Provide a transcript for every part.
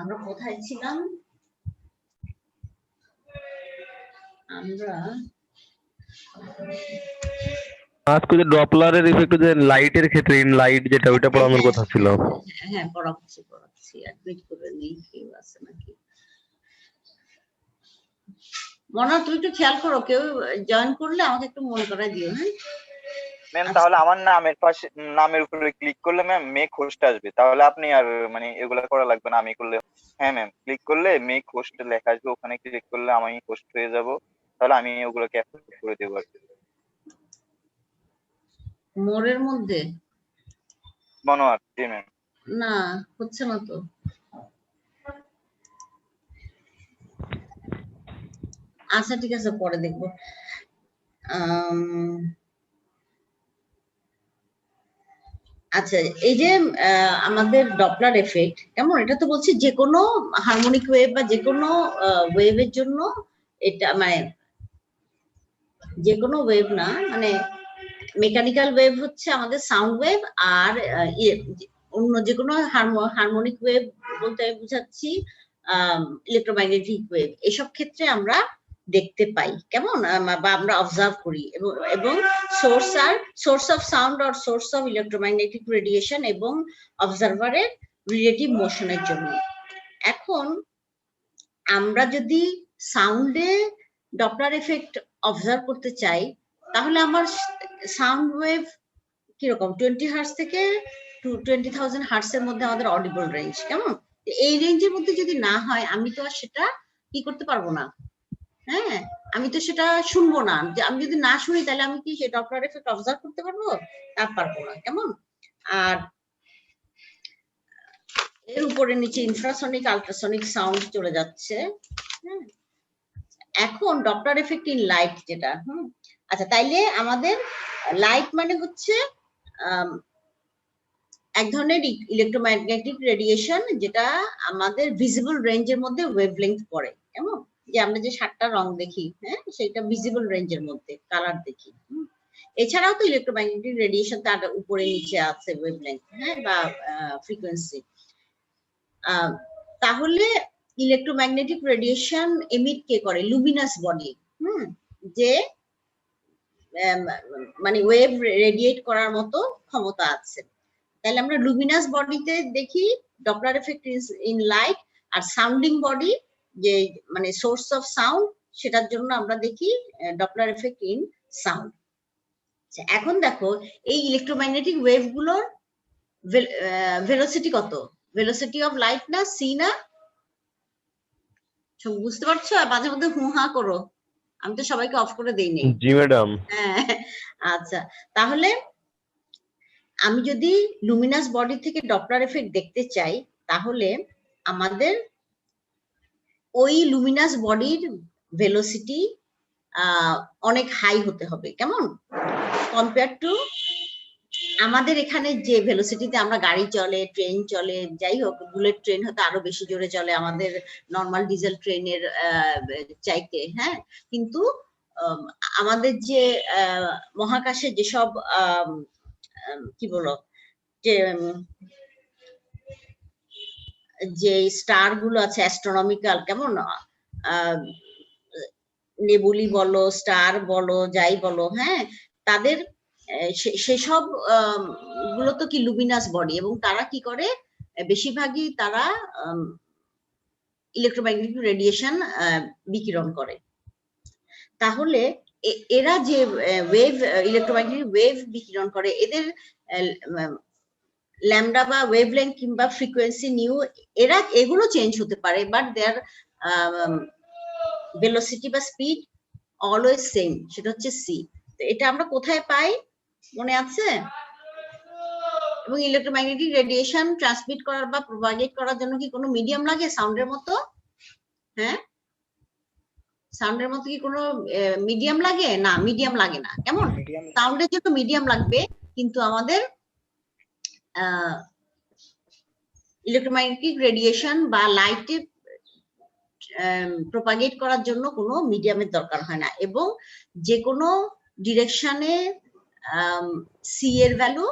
আমরা কোথায় ছিলাম? আমরা আজকে যে ডপলারের ইফেক্ট যে লাইটের ক্ষেত্রে ইন লাইট যেটা ওইটা পড়ানোর কথা ছিল। হ্যাঁ পড়াচ্ছি অ্যাডমিট করে নেই কেউ আছে নাকি। মনে তুমি একটু খেয়াল করো, কেউ জয়েন করলে আমাকে একটু মনে করাই দিও। হ্যাঁ ম্যাম, তাহলে আমার নামের পাশে নামের উপরে ক্লিক করলে ম্যাম মেক হোস্ট আসবে, তাহলে আপনি আর মানে এগুলা করা লাগবে না, আমি করলে। হ্যাঁ ম্যাম, ক্লিক করলে মেক হোস্ট লেখা আসবে, ওখানে ক্লিক করলে আমি হোস্ট হয়ে যাব, তাহলে আমি ওগুলোকে অ্যাক্সেপ্ট করে দেবো আর কি। মোড়ের মধ্যে মনোয়ার, জি ম্যাম। না হচ্ছে না তো। আচ্ছা ঠিক আছে, পরে দেখবো। আচ্ছা, এই যে আমাদের ডপলার এফেক্ট কেমন, এটা তো বলছি যে কোনো হারমোনিক ওয়েভ বা যে কোনো ওয়েভের জন্য এটা মানে যে কোনো ওয়েভ না, মানে মেকানিক্যাল ওয়েভ হচ্ছে আমাদের সাউন্ড ওয়েভ, আর অন্য যে কোনো হারমোনিক ওয়েভ বলতে আমি বুঝাচ্ছি ইলেকট্রোম্যাগনেটিক ওয়েভ, এসব ক্ষেত্রে আমরা দেখতে পাই কেমন, বা আমরা অবজার্ভ করি, এবং সোর্স অফ সাউন্ড আর সোর্স অফ ইলেকট্রোম্যাগনেটিক রেডিয়েশন এবং অবজারভারের রিলেটিভ মোশনের জন্য। এখন আমরা যদি সাউন্ডে ডপলার এফেক্ট অবজার্ভ করতে চাই, তাহলে আমার সাউন্ড ওয়েভ কিরকম 20 হার্টজ থেকে 20,000 হার্টজ এর মধ্যে আমাদের অডিবল রেঞ্জ কেমন, এই রেঞ্জের মধ্যে যদি না হয় আমি তো আর সেটা কি করতে পারবো না। হ্যাঁ, আমি তো সেটা শুনবো না, যে আমি যদি না শুনি তাহলে আমি কি সেই ডপলার এফেক্ট অবজার্ভ করতে পারবো? তা পারবো না কেমন। আর এর উপরে নিচে ইনফ্রাসনিক আল্ট্রাসনিক সাউন্ড চলে যাচ্ছে। হ্যাঁ, এখন ডপলার এফেক্ট ইন লাইট যেটা, আচ্ছা তাইলে আমাদের লাইট মানে হচ্ছে এক ধরনের ইলেকট্রোম্যাগনেটিক রেডিয়েশন, যেটা আমাদের ভিজিবল রেঞ্জের মধ্যে ওয়েভলেংথ পড়ে কেমন, যে আমরা যে 7টা রং দেখি, হ্যাঁ সেটা ভিজিবল রেঞ্জের মধ্যে কালার দেখি। এছাড়াও তো ইলেকট্রোম্যাগনেটিক রেডিয়েশন তার উপরে নিচে আছে ওয়েভলেংথ, হ্যাঁ, বা ফ্রিকোয়েন্সি। তাহলে ইলেকট্রোম্যাগনেটিক রেডিয়েশন এমিট কে করে? লুমিনাস বডি, যে মানে ওয়েভ রেডিয়েট করার মতো ক্ষমতা আছে। তাহলে আমরা লুমিনাস বডিতে দেখি ডপলার এফেক্ট ইন লাইট, আর সাউন্ডিং বডি যে মানে সোর্স অফ সাউন্ড, সেটার জন্য আমরা দেখি ডপলার এফেক্ট ইন সাউন্ড। এখন দেখো এই ইলেকট্রোম্যাগনেটিক ওয়েভ গুলোর ভেলোসিটি কত? ভেলোসিটি অফ লাইট না সি না? সব বুঝতে পারছো? মাঝে মধ্যে হু হা করো, আমি তো সবাইকে অফ করে দেই নি। জি ম্যাডাম। হ্যাঁ, আচ্ছা তাহলে আমি যদি লুমিনাস বডি থেকে ডপলার এফেক্ট দেখতে চাই, তাহলে আমাদের ওই লুমিনাস বডির ভেলোসিটি অনেক হাই হতে হবে কেমন, কম্পেয়ার টু আমাদের এখানে যে ভেলোসিটিতে আমরা গাড়ি চলে, ট্রেন চলে, যাই হোক বুলেট ট্রেন হয়তো আরো বেশি জোরে চলে আমাদের নর্মাল ডিজেল ট্রেনের চাইতে। হ্যাঁ, কিন্তু আমাদের যে মহাকাশে যেসব কি বলো যে স্টার গুলো আছে অ্যাস্ট্রোনমিক্যাল কেমন, নেবুলি বলো, স্টার বলো, যাই বলো, হ্যাঁ, তাদের সেসব গুলো তো কি লুমিনাস বডি, এবং তারা কি করে বেশিরভাগই তারা ইলেকট্রোম্যাগনেটিক রেডিয়েশন বিকিরণ করে। তাহলে এরা যে ওয়েভ ইলেকট্রোম্যাগনেটিক ওয়েভ বিকিরণ করে, এদের ল্যামডা বা ওয়েভলেংথ কিংবা ফ্রিকোয়েন্সি নিউ এগুলো চেঞ্জ হতে পারে, বাট দেয়ার ভেলোসিটি বা স্পিড অলওয়েজ সেম, সেটা হচ্ছে সি। এটা আমরা কোথায় পাই মনে আছে? এবং ইলেকট্রোম্যাগনেটিক রেডিয়েশন ট্রান্সমিট করার বা প্রোপাগেট করার জন্য কি কোনো মিডিয়াম লাগে সাউন্ডের মতো? হ্যাঁ, সাউন্ডের মতো কি কোনো মিডিয়াম লাগে? না, মিডিয়াম লাগে না কেমন, সাউন্ডের জন্য মিডিয়াম লাগবে, কিন্তু আমাদের ইলেকট্রোম্যাগনেটিক রেডিয়েশন বা লাইটে প্রোপাগেট করার জন্য কোনো মিডিয়ামের দরকার হয় না, এবং যে কোনো ডিরেকশনে সি এর ভ্যালু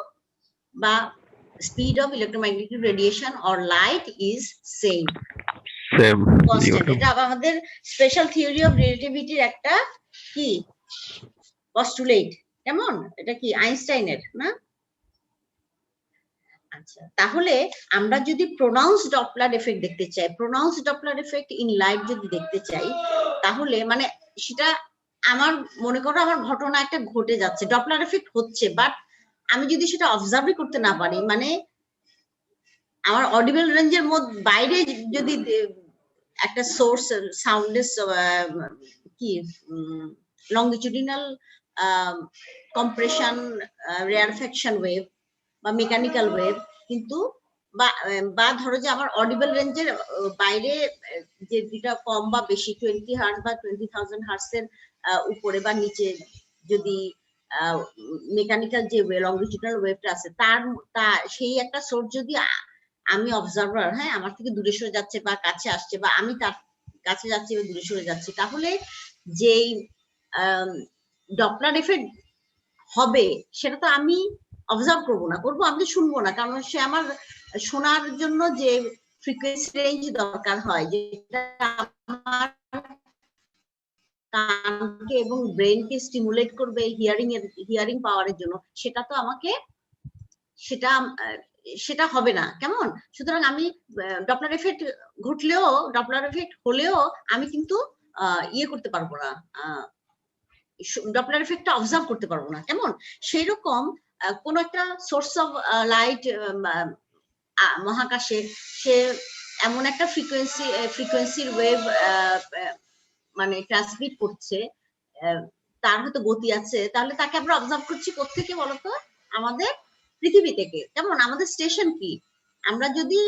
বা speed of electromagnetic radiation or light is same, same constant. এটা আমাদের স্পেশাল থিওরি অফ রিলেটিভিটির একটা কি পস্টুলেট, কেমন? এটা কি আইনস্টাইনের না? আচ্ছা, তাহলে আমরা যদি প্রোনাউন্স ডপলার এফেক্ট দেখতে চাই, pronounce Doppler effect in light যদি দেখতে চাই, তাহলে মানে সেটা আমার মনে করো আমার ঘটনা একটা ঘটে যাচ্ছে, ডপলার এফেক্ট হচ্ছে, বাট আমি যদি সেটা অবজার্ভই করতে না পারি, মানে আমার অডিবল রেঞ্জের মধ্যে বাইরে যদি একটা সোর্স সাউন্ডের কি লংগিটিউডিনাল কম্প্রেশন, রেয়ারফ্যাকশন ওয়েভ বা মেকানিক্যাল ওয়েভ, কিন্তু বা ধরো যে আমার অডিবল রেঞ্জের বাইরে যে দুটা কম বা বেশি 20 হার্টজ বা 20,000 হার্টজের উপরে বা নিচে যদি মেকানিক্যাল যে লংগিটিউডিনাল ওয়েভটা আছে তার সেই একটা সোর্স যদি আমি অবজার্ভার, হ্যাঁ, আমার থেকে দূরে সরে যাচ্ছে বা কাছে আসছে, বা আমি তার কাছে যাচ্ছি বা দূরে সরে যাচ্ছি, তাহলে যেই ডপলার এফেক্ট হবে সেটা তো আমি অবজার্ভ করবো না, করবো আমি শুনবো না, কারণ সে আমার শোনার জন্য যে ফ্রিকোয়েন্সি রেঞ্জ দরকার হয়, যেটা আমার কানকে এবং ব্রেনকে স্টিমুলেট করবে হিয়ারিং পাওয়ারের জন্য, সেটা তো আমাকে সেটা হবে না, কেমন? সুতরাং আমি ডপলার এফেক্ট ঘটলেও, ডপলার এফেক্ট হলেও আমি কিন্তু ইয়ে করতে পারবো না, ডপলার এফেক্টটা অবজার্ভ করতে পারবো না, কেমন? সেই রকম কোন একটা সোর্স অফ লাইট মহাকাশে সে এমন একটা ফ্রিকোয়েন্সির ওয়েভ মানে ট্রান্সমিট করছে, তার হয়তো গতি আছে, তাহলে তাকে আমরা অবজার্ভ করছি কোত্থেকে বলতো? আমাদের পৃথিবী থেকে, কেমন? আমাদের স্টেশন কি? আমরা যদি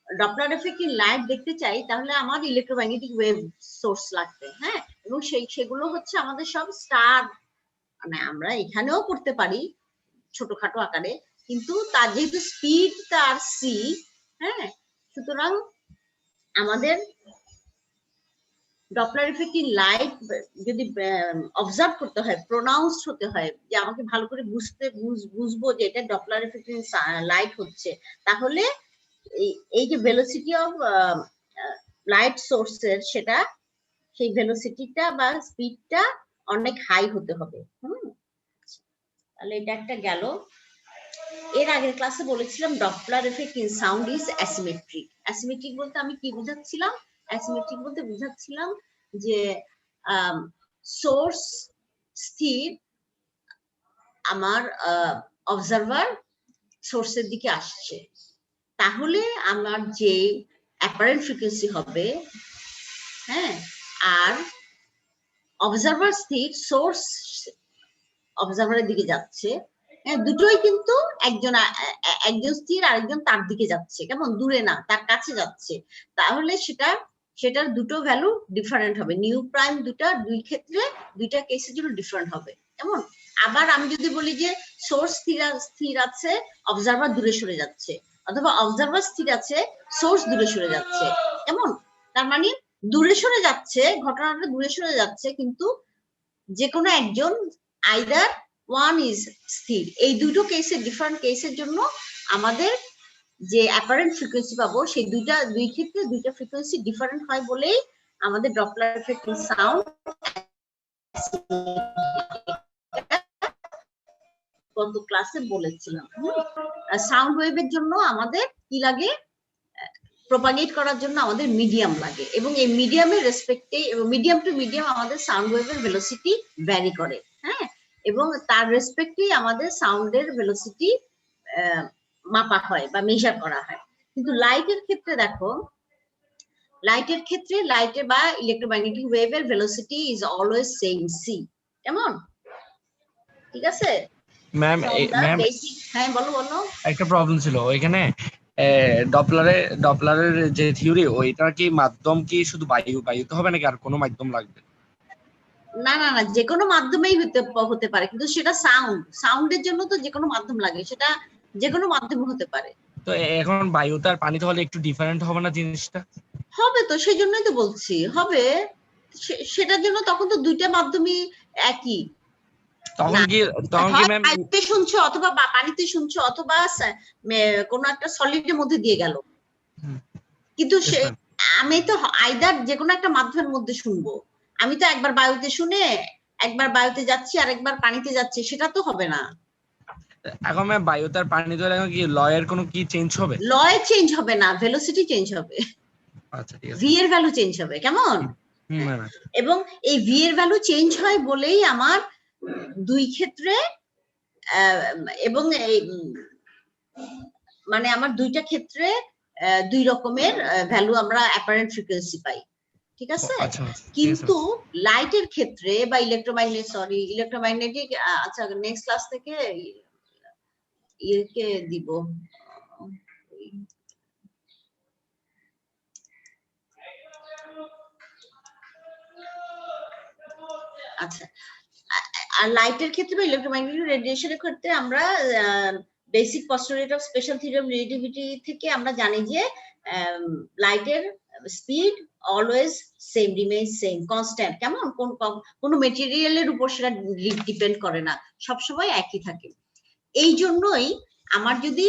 ডপলার এফেক্ট ইন লাইট দেখতে চাই, তাহলে আমার ইলেকট্রোম্যাগনেটিক ওয়েভ সোর্স লাগবে, হ্যাঁ, এবং সেগুলো হচ্ছে আমাদের সব স্টার, মানে আমরা এখানেও করতে পারি ছোটখাটো আকারে, কিন্তু তার যেহেতু স্পিড তার সি, হ্যাঁ, সুতরাং আমাদের ডপলার এফেক্ট ইন লাইট যদি অবজার্ভ করতে হয়, প্রোনাউন্সড হতে হয়, যে আমাকে ভালো করে বুঝবো যে এটা ডপলার এফেক্ট ইন লাইট হচ্ছে, তাহলে এই যে ভেলোসিটি অফ লাইট সোর্সের সেটা, সেই ভেলোসিটিটা বা স্পিডটা অনেক হাই হতে হবে। তাহলে এটা একটা গেল। এর আগের ক্লাসে বলেছিলাম Doppler effect in sound is asymmetric. Asymmetric বলতে আমি কি বুঝাচ্ছিলাম? অ্যাসিমেট্রিক বলতে বুঝাচ্ছিলাম যে সোর্স স্থির, আমার অবজারভার সোর্সের দিকে আসছে, তাহলে আমার যে অ্যাপারেন্ট ফ্রিকোয়েন্সি হবে, হ্যাঁ, আর অবজারভার স্থির, সোর্স অবজারভারের দিকে যাচ্ছে, দুটোই কিন্তু একজন স্থির আরেকজন তার দিকে যাচ্ছে, কেমন? দূরে না, তার কাছে যাচ্ছে, তাহলে সেটার দুটো ভ্যালু ডিফারেন্ট হবে, নিউ প্রাইম দুই ক্ষেত্রে দুইটা কেসের জন্য ডিফারেন্ট হবে, কেমন? আবার আমি যদি বলি যে সোর্স স্থির আছে, অবজারভার দূরে সরে যাচ্ছে, অথবা অবজারভার স্থির আছে, সোর্স দূরে সরে যাচ্ছে, কেমন? তার মানে দূরে সরে যাচ্ছে, ঘটনাটা দূরে সরে যাচ্ছে, কিন্তু যে কোনো একজন, আইদার ওয়ান ইজ স্থির। এই দুটো কেসের, ডিফারেন্ট কেসের জন্য আমাদের যে অ্যাপারেন্ট ফ্রিকোয়েন্সি পাবো, সেই দুই ক্ষেত্রে দুইটা ফ্রিকোয়েন্সি ডিফারেন্ট হয় বলেই আমাদের ডপলার এফেক্ট ইন সাউন্ড গত ক্লাসে বলেছিলাম। সাউন্ড ওয়েভের জন্য আমাদের কি লাগে? প্রপাগেট করার জন্য আমাদের মিডিয়াম লাগে, এবং এই মিডিয়ামের রেসপেক্টে, মিডিয়াম টু মিডিয়াম আমাদের সাউন্ড ওয়েভের ভেলোসিটি ভ্যারি করে, হ্যাঁ, এবং তার রেসপেক্টে আমাদের সাউন্ডের ভেলোসিটি মাপা হয় বা মেজার করা হয়। কিন্তু লাইটের ক্ষেত্রে দেখো, লাইটের বা ইলেকট্রোম্যাগনেটিক ওয়েভের velocity is always same, c, কেমন? ঠিক আছে ম্যাম? হ্যাঁ, বলো। একটা প্রবলেম ছিল ওইখানে, ডপলারের যে থিওরি, ওইটা কি মাধ্যম কি শুধু বায়ুতে হবে নাকি আর কোনো মাধ্যম লাগবে? না, যে কোনো মাধ্যমেই হতে পারে, কিন্তু সেটা সাউন্ডের জন্য তো যে কোনো মাধ্যম লাগে, সেটা যে কোনো মাধ্যমে হতে পারে। তো এখন বায়ুতে আর পানিতে হলে একটু ডিফারেন্ট হবে না জিনিসটা? হবে তো, সেই জন্যই তো বলছি হবে, সেটার জন্য তখন তো দুইটা মাধ্যমই একই, তখন না, কি তখন কি হয় ম্যাম পানিতে শুনছো অথবা পানিতে শুনছো অথবা কোনো একটা সলিডের মধ্যে দিয়ে গেল, হুম, কিন্তু yes, সে ma'am. আমি তো আইদার যে কোনো একটা মাধ্যমের মধ্যে শুনবো। আমি তো একবার বায়ুতে শুনে একবার বায়ুতে যাচ্ছি আর একবার পানিতে যাচ্ছি, সেটা তো হবে না। এখন ম্যাম বায়ুতে আর পানিতে হলে এখন কি লয়ের কোনো কি চেঞ্জ হবে? লয় চেঞ্জ হবে না, ভেলোসিটি চেঞ্জ হবে, আচ্ছা ঠিক আছে ভি এর ভ্যালু চেঞ্জ হবে, কেমন? ম্যাম। এবং এই ভি এর ভ্যালু চেঞ্জ হয় বলেই আমার দুই ক্ষেত্রে এবং এই মানে আমার দুইটা ক্ষেত্রে দুই রকমের ভ্যালু আমরা অ্যাপারেন্ট ফ্রিকোয়েন্সি পাই, ঠিক আছে? আচ্ছা ঠিক আছে কিন্তু লাইটের ক্ষেত্রে বা ইলেকট্রোম্যাগনেটিক, আচ্ছা নেক্সট ক্লাস থেকে ইয়েকে দিব, আচ্ছা। আর লাইটের ক্ষেত্রে বা ইলেকট্রোম্যাগনেটিক রেডিয়েশনের ক্ষেত্রে আমরা basic postulate of special theory of relativity থেকে আমরা জানি যে লাইটের speed always same, remain same, constant, কেমন? কোন মেটেরিয়ালের উপর সেটা ডিপেন্ড করে না, সবসময় একই থাকে। এই জন্যই আমার যদি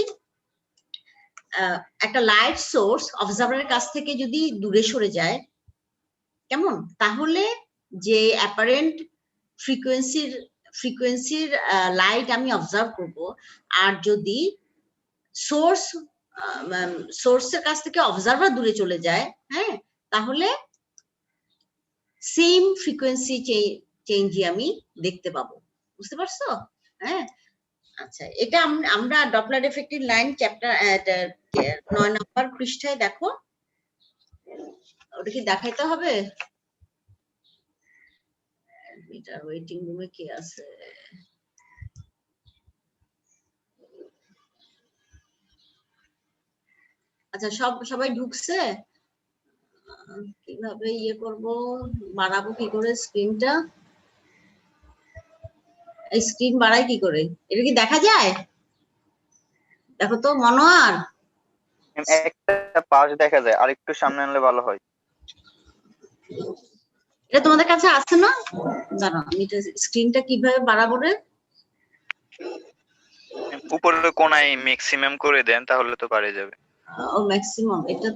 একটা লাইট সোর্স অবজারভারের কাছ থেকে যদি দূরে সরে যায়, কেমন, তাহলে যে অ্যাপারেন্ট ফ্রিকোয়েন্সির লাইট আমি অবজার্ভ করব, আর যদি সোর্সের কাছ থেকে অবজারভার দূরে চলে যায়, হ্যাঁ, তাহলে সেম ফ্রিকোয়েন্সি চেঞ্জই আমি দেখতে পাবো। বুঝতে পারছো? হ্যাঁ, আচ্ছা, এটা আমরা ডপলার এফেক্টের লাইন চ্যাপ্টার 9 নম্বর পৃষ্ঠায় দেখো, ওটা কি দেখাইতে হবে? মিটার ওয়েটিং রুমে কে আছে? আচ্ছা, সবাই ঢুকছে? কিভাবে ইয়ে করব, বাড়াবো কি করে স্ক্রিনটা? এই স্ক্রিন বাড়াই কি করে? এটা কি দেখা যায়? দেখো তো মনোয়ার। একটা পাশ দেখা যায়, আর একটু সামনে আনলে ভালো হয়। এটা তোমাদের কাছে আছে না? দাঁড়াও, আমি স্ক্রিনটা কিভাবে বাড়াবো রে? উপরের কোনায় ম্যাক্সিমাম করে দেন, তাহলে তো পারে যাবে। ও ম্যাক্সিমাম, এটা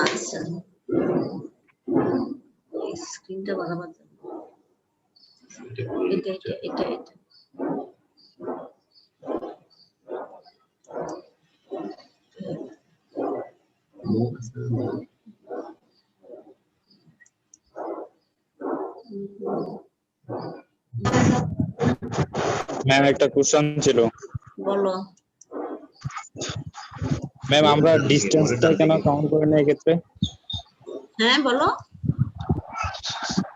আচ্ছা, স্ক্রিনটা বাড়াবার জন্য এটা ম্যাম একটা কোশ্চেন ছিল। বলো। ম্যাম আমরা ডিসটেন্সটা কেন কাউন্ট করি না এক্ষেত্রে? হ্যাঁ বলো।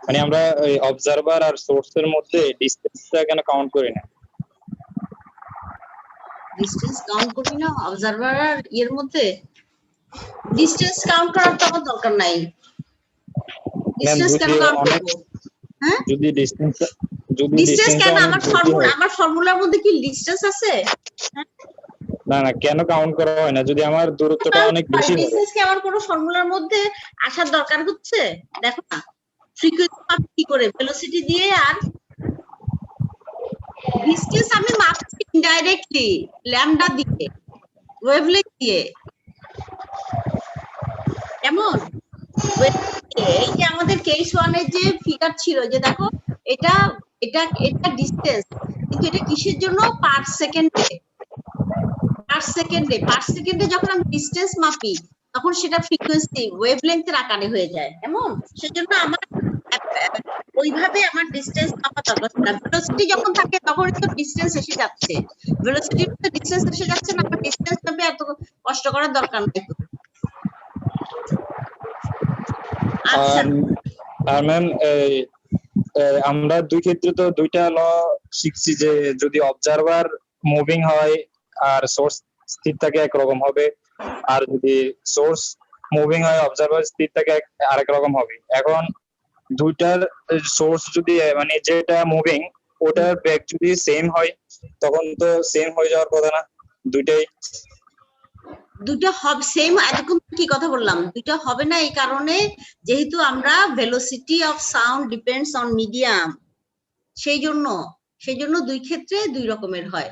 মানে আমরা অবজারভার আর সোর্সের মধ্যে ডিসটেন্সটা কেন কাউন্ট করি না? ডিসটেন্স কাউন্ট করি না অবজারভার আর এর মধ্যে? ডিসটেন্স কাউন্ট করার তো আমার দরকার নাই। ডিসটেন্স কেন কাউন্ট করব? হ্যাঁ, যদি ডিসটেন্স কেন? আমার ফর্মুলার মধ্যে কি ডিসটেন্স আছে? না কেন কাউন্ট করা হয় না যদি আমার দূরত্বটা অনেক বেশি হয়? ডিসটেন্স কি আমার কোনো ফর্মুলার মধ্যে আসার দরকার হচ্ছে? দেখো না, ফ্রিকোয়েন্সি মাপি কি করে? ভেলোসিটি দিয়ে আর ডিসটেন্স আমি মাপছি ইনডাইরেক্টলি ল্যামডা দিয়ে, ওয়েভলেংথ দিয়ে, কেমন? এই যে আমাদের কেস 1 এর যে ফিগার ছিল, যে দেখো এটা এটা এটা ডিসটেন্স, কিন্তু এটা কিসের জন্য? পার সেকেন্ডে যখন আমি ডিসটেন্স মাপি তখন সেটা ফ্রিকোয়েন্সি ওয়েভলেংথের আকারে হয়ে যায়, কেমন? সেজন্য আমার ওইভাবে আমার ডিসটেন্স মাপা দরকার না। ভেলোসিটি যখন থাকে তখন তো ডিসটেন্স এসে যাচ্ছে, ভেলোসিটির তো ডিসটেন্স এসে যাচ্ছে না, আমার ডিসটেন্স মাপে এত কষ্ট করার দরকার নাই তো। আচ্ছা, আর ম্যাম আমরা দুই ক্ষেত্রে তো দুইটা ল শিখছি, যে যদি অবজারভার মুভিং হয় আর সোর্স স্থির থাকে একরকম হবে, আর যদি সোর্স মুভিং হয় অবজারভার স্থির থাকে আরেক রকম হবে। এখন দুইটার সোর্স যদি মানে যেটা মুভিং ওটার বেগ যদি সেম হয় তখন তো সেম হয়ে যাওয়ার কথা না দুইটাই? দুটো হবে সেম, এতক্ষণ কি কথা বললাম, দুটো হবে না এই কারণে যেহেতু আমরা velocity of sound depends on medium, সেই জন্য দুই ক্ষেত্রে দুই রকমের হয়।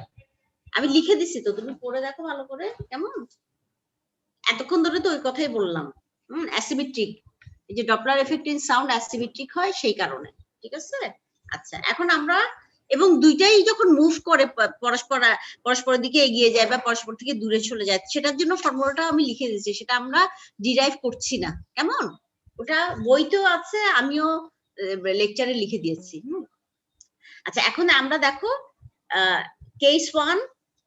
আমি লিখে দিছি তো, তুমি পড়ে দেখো ভালো করে কেমন। এতক্ষণ ধরে তো ওই কথাই বললাম। অ্যাসিমেট্রিক, এই যে Doppler effect in sound asymmetric হয় সেই কারণে, ঠিক আছে। আচ্ছা, এখন আমরা এবং দুইটাই যখন মুভ করে পরস্পরের দিকে এগিয়ে যায় বা পরস্পর থেকে দূরে চলে যায়, সেটার জন্য ফর্মুলাটা আমি লিখে দিয়েছি, সেটা আমরা ডিরাইভ করছি না, কেমন। ওটা বইতেও আছে, আমিও লেকচারে লিখে দিয়েছি। আচ্ছা, এখন আমরা দেখো case 1,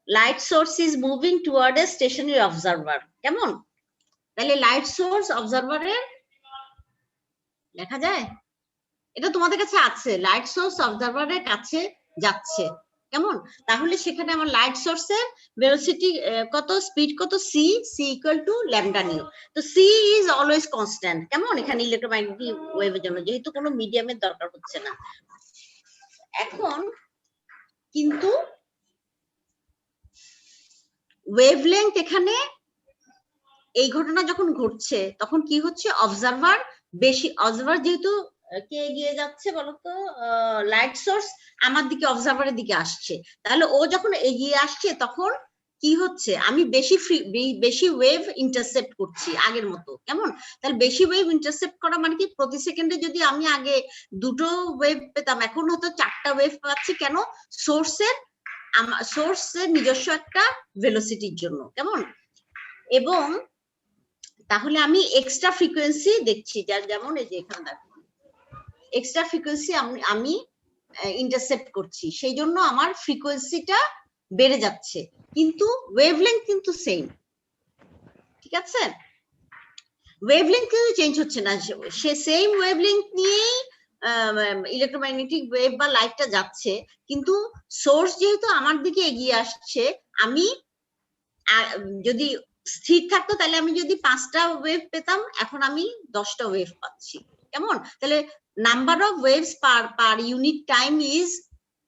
light source is moving toward a stationary observer, কেমন। তাহলে লাইট সোর্স অবজারভারের লেখা যায়, এটা তোমাদের কাছে আছে, লাইট সোর্স অবজারভারের কাছে যাচ্ছে, কেমন। তাহলে সেখানে আমার লাইট সোর্সের ভেলোসিটি কত, স্পিড কত, c equal to lambda nu. তো সি ইজ অলওয়েজ কনস্ট্যান্ট, কেমন, এখানে ইলেকট্রোম্যাগনেটিক ওয়েভের জন্য, যেহেতু কোনো মিডিয়ামের দরকার হচ্ছে না। এখন কিন্তু ওয়েভলেংথ, এখানে এই ঘটনা যখন ঘটছে তখন কি হচ্ছে, অবজারভার যেহেতু কে এগিয়ে যাচ্ছে বলতো, লাইট সোর্স আমার দিকে, অবজারভারের দিকে আসছে, তাহলে ও যখন এগিয়ে আসছে তখন কি হচ্ছে, আমি বেশি ওয়েভ ইন্টারসেপ্ট করছি আগের মতো, কেমন। তাহলে বেশি ওয়েভ ইন্টারসেপ্ট করা মানে কি, প্রতি সেকেন্ডে যদি আমি আগে 2টো ওয়েভ পেতাম, এখন হয়তো 4টা ওয়েভ পাচ্ছি, কেন, সোর্সের নিজস্ব একটা ভেলোসিটির জন্য, কেমন। এবং তাহলে আমি এক্সট্রা ফ্রিকোয়েন্সি দেখছি, যেমন এই যে এখানে দেখো এক্সট্রা ফ্রিকোয়েন্সি আমি ইন্টারসেপ্ট করছি, সেই জন্য আমার ফ্রিকোয়েন্সিটা বেড়ে যাচ্ছে, কিন্তু ওয়েভলেংথ কিন্তু সেম, ঠিক আছে। ওয়েভলেংথ কিন্তু চেঞ্জ হচ্ছে না, সে সেম ওয়েভলেংথ নিয়েই ইলেকট্রোম্যাগনেটিক ওয়েভ বা লাইটটা যাচ্ছে, কিন্তু সোর্স যেহেতু আমার দিকে এগিয়ে আসছে, আমি যদি স্থির থাকতো তাহলে আমি যদি 5টা ওয়েভ পেতাম, এখন আমি 10টা ওয়েভ পাচ্ছি, কেমন। তাহলে number of waves per unit time is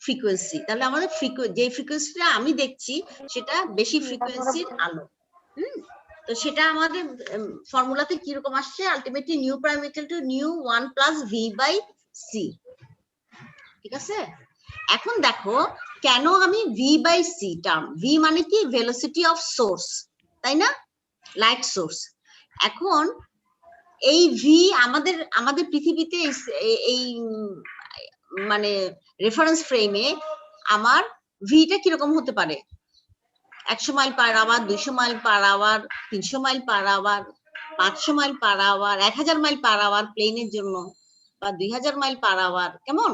frequency. তাহলে আমাদের যে ফ্রিকোয়েন্সিটা আমি দেখছি সেটা বেশি ফ্রিকোয়েন্সির আলো। তো সেটা আমাদের ফর্মুলাতে কিরকম আসছে, ultimately nu prime equal to nu 1 plus v by c, ঠিক আছে। এখন দেখো কেন আমি v by c term, v মানে কি, ভেলোসিটি অফ সোর্স, তাই না, লাইট সোর্স। এখন এই ভি আমাদের পৃথিবীতে এই মানে রেফারেন্স ফ্রেমে আমার ভিটা কিরকম হতে পারে, 100 mile per hour, 200 mile per hour, 300 mile per hour, 500 mile per hour, 1000 mile per hour প্লেনের জন্য, বা 2000 মাইল পার আওয়ার, কেমন,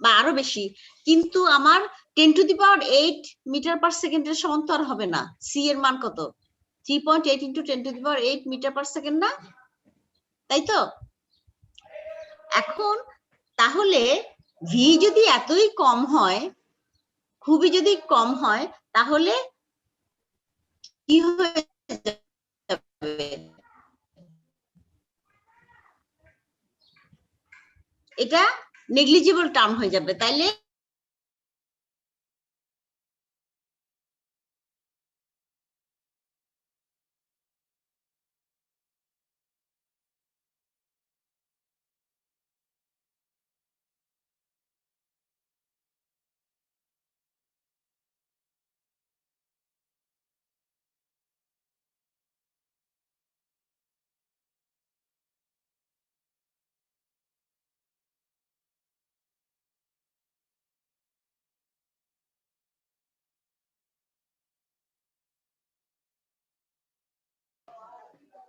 বা আরো বেশি। কিন্তু আমার 10⁸ মিটার পার সেকেন্ডের সমান তো আর হবে না, সি এর মান কত, 3.8 ইন্টু 10⁸ মিটার পার সেকেন্ড না, তাই তো। এখন তাহলে ভি যদি এতই কম হয়, খুবই যদি কম হয়, তাহলে কি হয়ে যাবে, এটা নেগলিজিবল টার্ম হয়ে যাবে, তাইলে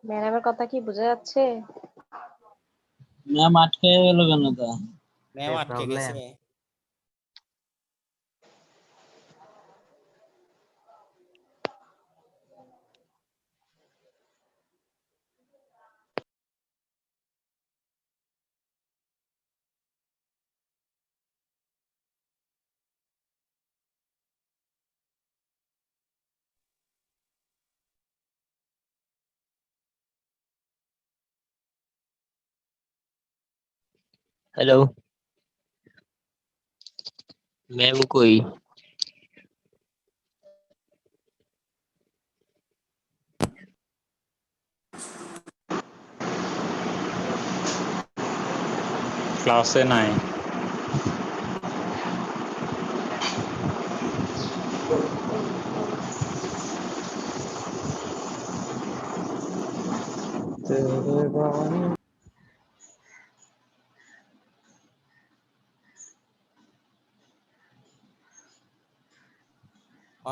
ম্যাডামের কথা কি বোঝা যাচ্ছে? ম্যাম আটকে গেল কেন তা? ম্যাম আটকে গেছে। হ্যালো ম্যাম কই? ক্লাসে নাই।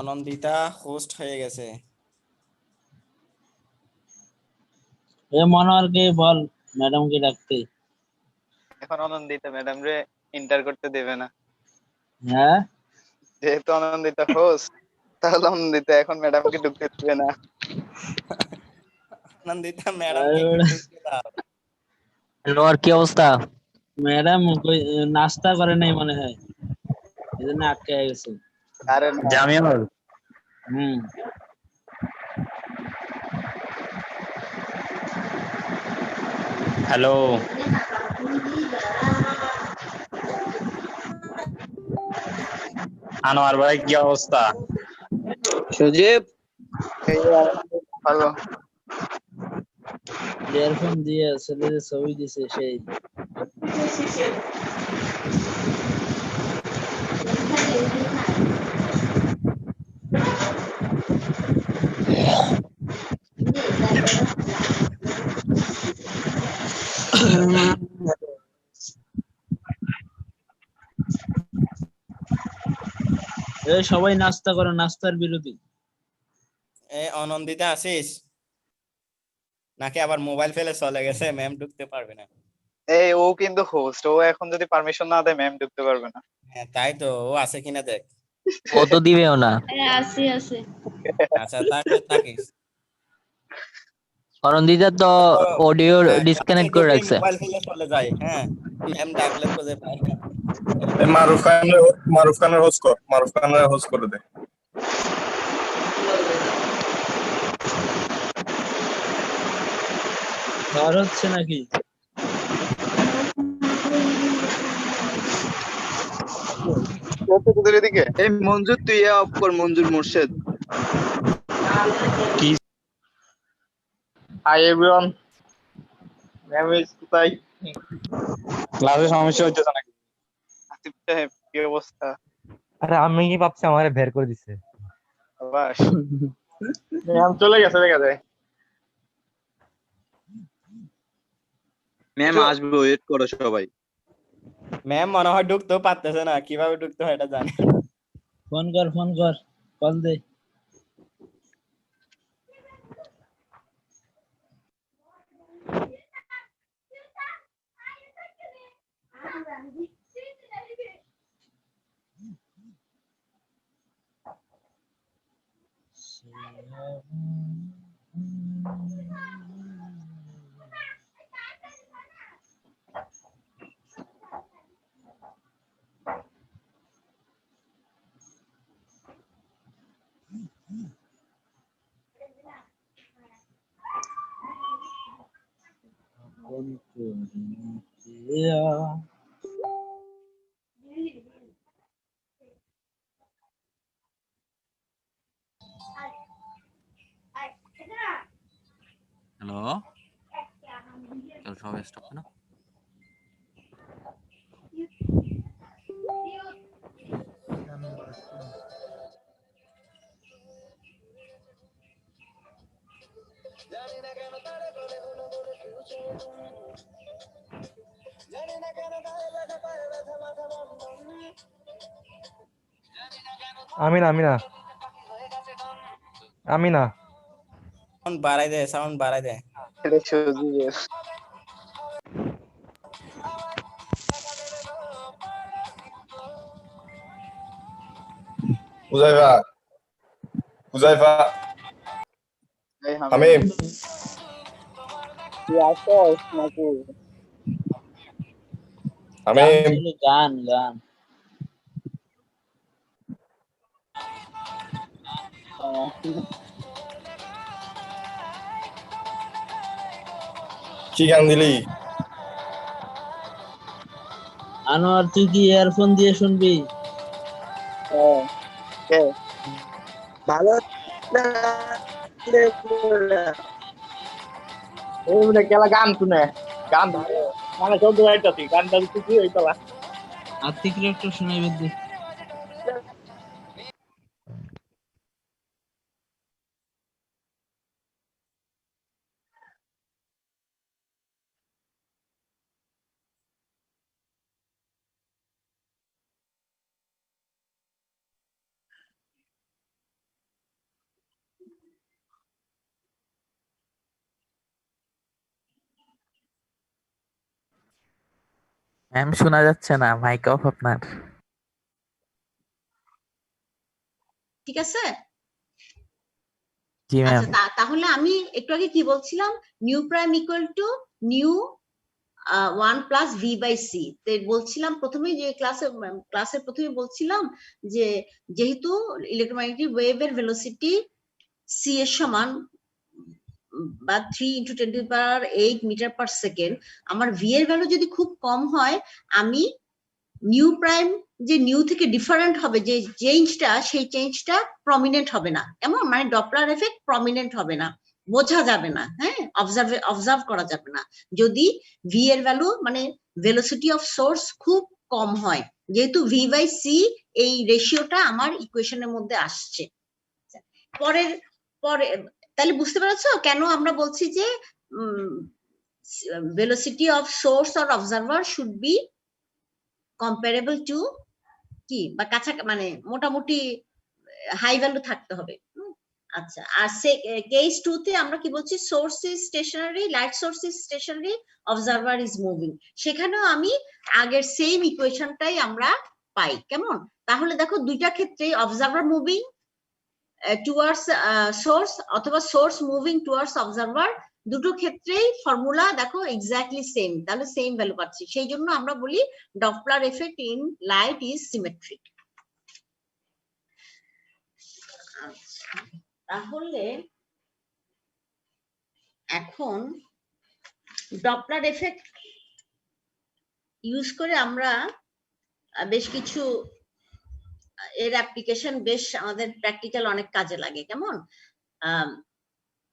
অনন্দিতা হোস্ট হয়ে গেছে। এ মনোয়ারকে বল ম্যাডামকে ডাকতে। এখন অনন্দিতা ম্যাডাম রে ইন্টার করতে দেবে না, হ্যাঁ যেহেতু অনন্দিতা হোস্ট, তাহলে অনন্দিতা এখন ম্যাডামকে ঢুকতে দেবে না। অনন্দিতা ম্যাডামকে একটু ঢুকতে দাও। নোয়ার কি অবস্থা? ম্যাডাম নাস্তা করে নাই মনে হয়, এই জন্য আটকে গেছে। আরে না, জামিয়াল, হুম হ্যালো, আনোয়ার ভাই কি অবস্থা? সুজীব এই ভালো। ইয়ারফোন দিয়ে ছেলের ছবি দিছে সেই। এ সবাই নাস্তা করো, নাস্তার বিরতি। এ অনন্দিতা আছিস নাকি আবার মোবাইল ফেলে চলে গেছে, ম্যাম ঢুকতে পারবে না? এই ও কিন্তু হোস্ট, ও এখন যদি পারমিশন না দেয় ম্যাম ঢুকতে পারবে না। হ্যাঁ তাই তো, ও আছে কিনা দেখ। ও তো দিবেও না। আছে আছে। আচ্ছা থাকলে থাকিস। অনন্দিতা তো অডিও ডিসকানেক্ট করে রাখছে। মোবাইল ফেলে চলে যায়, হ্যাঁ ম্যাম ডাকলে খুঁজে পায় না। মারুফ খানের হোস্ট করে দে। ঝড় হচ্ছে নাকি? তোদের এদিকে এই মঞ্জুর, তুই অফ কর, মঞ্জুর মোর্শেদ। কি? হাই এভরিওয়ান, ম্যাম ইজ কোথায়? ক্লাসে সমস্যা হইতেছে নাকি? আসিফ সাহেব কি অবস্থা? আরে আমি কি ভাবছি আমারে বের করে দিছে। বাস ম্যাম চলে গেছে, দেখা যায়। ম্যাম আসবে, ওয়েট করো সবাই। ম্যাম মনে হয় ঢুকতেও পারতেছে না, কিভাবে ঢুকতে হয় এটা জানি। ফোন কর, ফোন কর, কল দে। হ্যালো, সব স্টপ না? আমিনা আমিনা আমিনা সাউন্ড বাড়াই দে, সাউন্ড বাড়াই দে। এটা সুজীব। হুজাইফা, হুজাইফা, এই হামিম, তুই আসছ নাকি? হামিম, গান গান কি গান দিলি? আনোয়ার, তুই কি ইয়ারফোন দিয়ে শুনবি? ভালো খেলা গান শুনে, গান ভালো আর্থিক একটু শোনাইবে দে। ম্যাম শোনা যাচ্ছে না, মাইক অফ আপনার। ঠিক আছে? জি ম্যাম। আচ্ছা, তাহলে আমি একটু আগে কি বলছিলাম, nu prime equal to nu 1 plus v by c. বলছিলাম প্রথমেই যে ক্লাসের প্রথমে বলছিলাম যে যেহেতু ইলেকট্রোম্যাগনেটিক ওয়েভের ভেলোসিটি সি এর সমান বা 3 × 10⁸ মিটার পার সেকেন্ড, আমার ভি এর ভ্যালু যদি খুব কম হয়, আমি নিউ প্রাইম যে নিউ থেকে ডিফারেন্ট হবে যে চেঞ্জটা, সেই চেঞ্জটা প্রমিনেন্ট হবে না। কেমন? মানে ডপলার এফেক্ট প্রমিনেন্ট হবে না, বোঝা যাবে না, হ্যাঁ, অবজার্ভ করা যাবে না যদি ভি এর ভ্যালু মানে ভেলোসিটি অফ সোর্স খুব কম হয়, যেহেতু ভি বাই সি এই রেশিওটা আমার ইকুয়েশনের মধ্যে আসছে। পরে তাহলে বুঝতে পেরেছো কেন আমরা বলছি যে velocity of source or observer should be comparable to কি বা কাছা মানে মোটামুটি হাই ভ্যালু থাকতে হবে। আচ্ছা, আর কেস 2 তে আমরা কি বলছি, source is stationary, light source is stationary, observer is moving. সেখানেও আমি আগের সেম ইকুয়েশনটাই আমরা পাই। কেমন? তাহলে দেখো দুইটা ক্ষেত্রে অবজারভার মুভিং টুয়ার্ডস সোর্স অথবা সোর্স মুভিং টুয়ার্ডস অবজারভার, দুটো ক্ষেত্রেই ফর্মুলা দেখো এক্স্যাক্টলি সেম, তাহলে সেম ভ্যালু পাচ্ছি। সেই জন্য আমরা বলি Doppler effect in light is symmetric. তাহলে এখন ডপলার এফেক্ট ইউজ করে আমরা বেশ কিছু এর অ্যাপ্লিকেশন বেশ আমাদের প্র্যাকটিক্যাল অনেক কাজে লাগে। কেমন?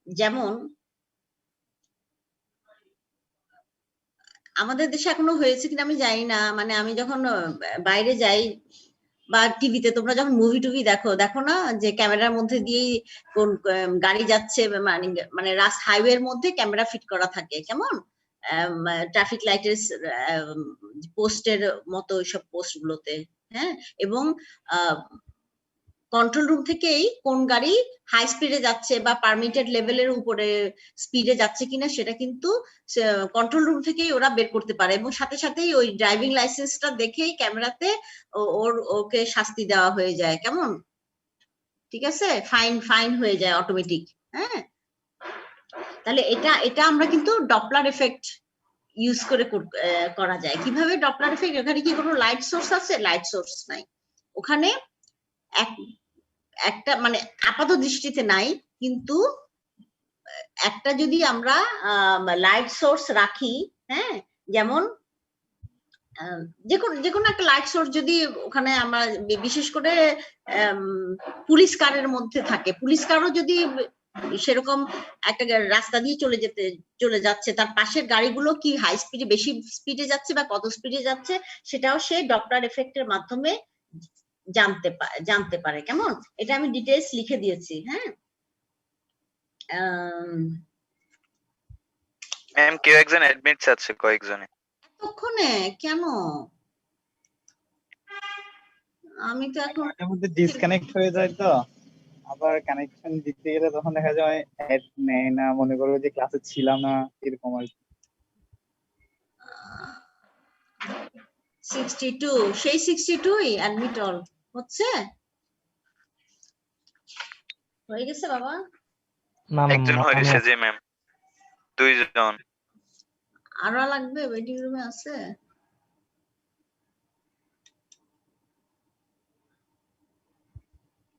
যেমন আমাদের দেশে এখনো হয়েছে কিনা আমি জানি না, মানে আমি যখন বাইরে যাই বা টিভিতে তোমরা যখন মুভি টুভি দেখো না যে ক্যামেরার মধ্যে দিয়েই কোন গাড়ি যাচ্ছে, মানে হাইওয়ের মধ্যে ক্যামেরা ফিট করা থাকে। কেমন? ট্রাফিক লাইটের পোস্টের মতো ওইসব পোস্ট গুলোতে, হ্যাঁ, এবং কন্ট্রোল রুম থেকেই কোন গাড়ি হাই স্পিডে যাচ্ছে বা পারমিটেড লেভেলের উপরে স্পিডে যাচ্ছে কিনা সেটা কিন্তু কন্ট্রোল রুম থেকেই ওরা বের করতে পারে, এবং সাথে সাথেই ওই ড্রাইভিং লাইসেন্সটা দেখেই ক্যামেরাতে ওকে শাস্তি দেওয়া হয়ে যায়। কেমন? ঠিক আছে, ফাইন হয়ে যায় অটোমেটিক। হ্যাঁ, তাহলে এটা আমরা কিন্তু ডপলার এফেক্ট ইউজ করে করা যায়। কিভাবে ডপলার এফেক্ট? ওখানে কি কোনো লাইট সোর্স আছে? লাইট সোর্স নাই ওখানে, একটা মানে আপাত দৃষ্টিতে নাই, কিন্তু একটা যদি আমরা লাইট সোর্স রাখি, হ্যাঁ, যেমন যে কোনো একটা লাইট সোর্স যদি ওখানে আমরা বিশেষ করে পুলিশ কারের মধ্যে থাকে, পুলিশ কারও যদি সেরকম একটা রাস্তা দিয়ে চলে যাচ্ছে, তার পাশের গাড়িগুলো কি হাই স্পিডে, বেশি স্পিডে যাচ্ছে বা কত স্পিডে যাচ্ছে, সেটাও সে ডপলার এফেক্টের মাধ্যমে জানতে পারে। কেমন? এটা আমি ডিটেইলস লিখে দিয়েছি। হ্যাঁ, ম্যাম কেউ একজন অ্যাডমিট আছে, কয়েকজনে। এতক্ষণে কেন? আমি তো এখন মাঝে মধ্যে ডিসকানেক্ট হয়ে যায়, তো আবার কানেকশন দিতে গেলে তখন দেখা যায় অ্যাড নেয় না, মনে করো যে ক্লাসে ছিলাম না, এরকম আর কি। 62 সেই 62ই অ্যাডমিট অল হচ্ছে, হয়ে গেছে বাবা? না একজন হয়েছে যে ম্যাম, দুইজন। আরো লাগবে? ওয়েটিং রুমে আছে?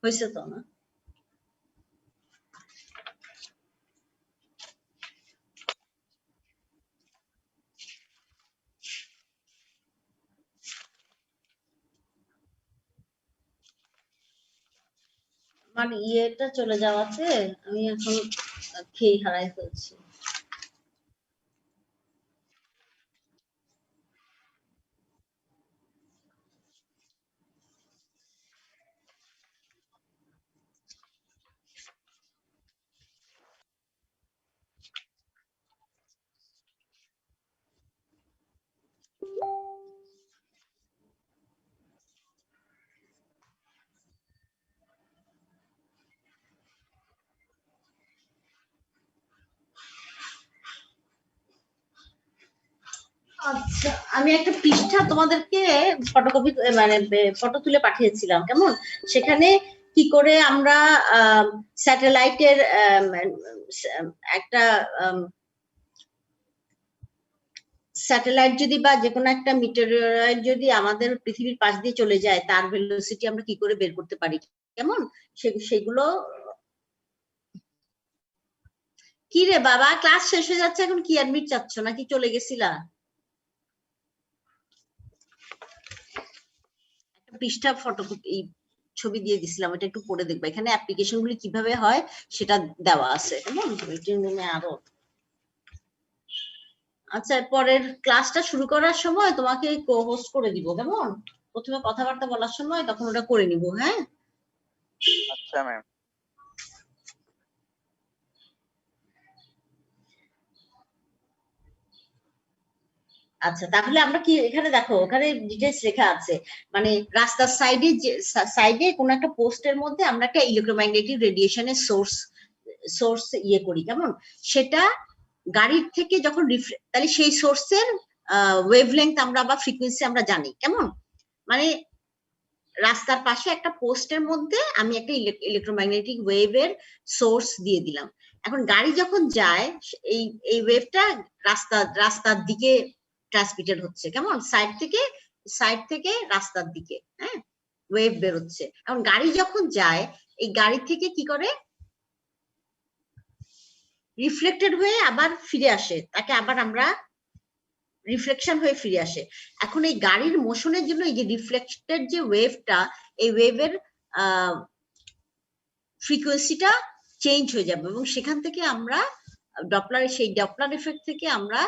হয়েছে তো না? মানে ইয়েটা চলে যাওয়াতে আমি এখন খেয়ে হারাই ফেলছি। আচ্ছা, আমি একটা পৃষ্ঠা তোমাদেরকে ফটোকপি মানে ফটো তুলে পাঠিয়েছিলাম, কেমন? সেখানে কি করে আমরা স্যাটেলাইটের একটা স্যাটেলাইট যদি বা যে কোনো একটা মিটেরিয়ল যদি আমাদের পৃথিবীর পাশ দিয়ে চলে যায়, তার ভেলোসিটি আমরা কি করে বের করতে পারি, কেমন? সেগুলো। কি রে বাবা, ক্লাস শেষ হয়ে যাচ্ছে, এখন কি অ্যাডমিট চাচ্ছ নাকি চলে গেছিলা? একটা পৃষ্ঠা ফটোকপি ছবি দিয়ে দিছিলাম, ওটা একটু পড়ে দেখবা। এখানে অ্যাপ্লিকেশন গুলি কিভাবে হয় সেটা দেওয়া আছে, কেমন? ওইটিং রুমে আরো। আচ্ছা, পরের ক্লাসটা শুরু করার সময় তোমাকে কো-হোস্ট করে দিব, কেমন? প্রথমে কথাবার্তা বলার সময় তখন ওটা করে নিব, হ্যাঁ? আচ্ছা ম্যাম। আচ্ছা, তাহলে আমরা কি এখানে দেখো, ওখানে ডিটেইলস লেখা আছে, মানে রাস্তার সাইডে কোন একটা পোস্টের মধ্যে আমরা একটা ইলেকট্রোম্যাগনেটিক রেডিয়েশনের সোর্স ইয়ে করি, কেমন? সেটা গাড়ির থেকে যখন তাহলে সেই সোর্সের ওয়েভলেংথ আমরা বা ফ্রিকোয়েন্সি আমরা জানি, কেমন? মানে রাস্তার পাশে একটা পোস্টের মধ্যে আমি একটা ইলেকট্রোম্যাগনেটিক ওয়েভের সোর্স দিয়ে দিলাম। এখন গাড়ি যখন যায়, এই ওয়েভটা রাস্তার দিকে ট্রান্সমিটেড হচ্ছে, কেমন? সাইড থেকে রাস্তার দিকে, হ্যাঁ, ওয়েভ বেরোচ্ছে। এখন গাড়ি যখন যায়, এই গাড়ি থেকে কি করে রিফ্লেক্টেড হয়ে আবার ফিরে আসে, তাকে আবার আমরা রিফ্লেকশন হয়ে ফিরে আসে। এখন এই গাড়ির মোশনের জন্য এই যে রিফ্লেক্টেড যে ওয়েভটা, এই ওয়েভের ফ্রিকোয়েন্সিটা চেঞ্জ হয়ে যাবে, এবং সেখান থেকে আমরা সেই ডপলার এফেক্ট থেকে আমরা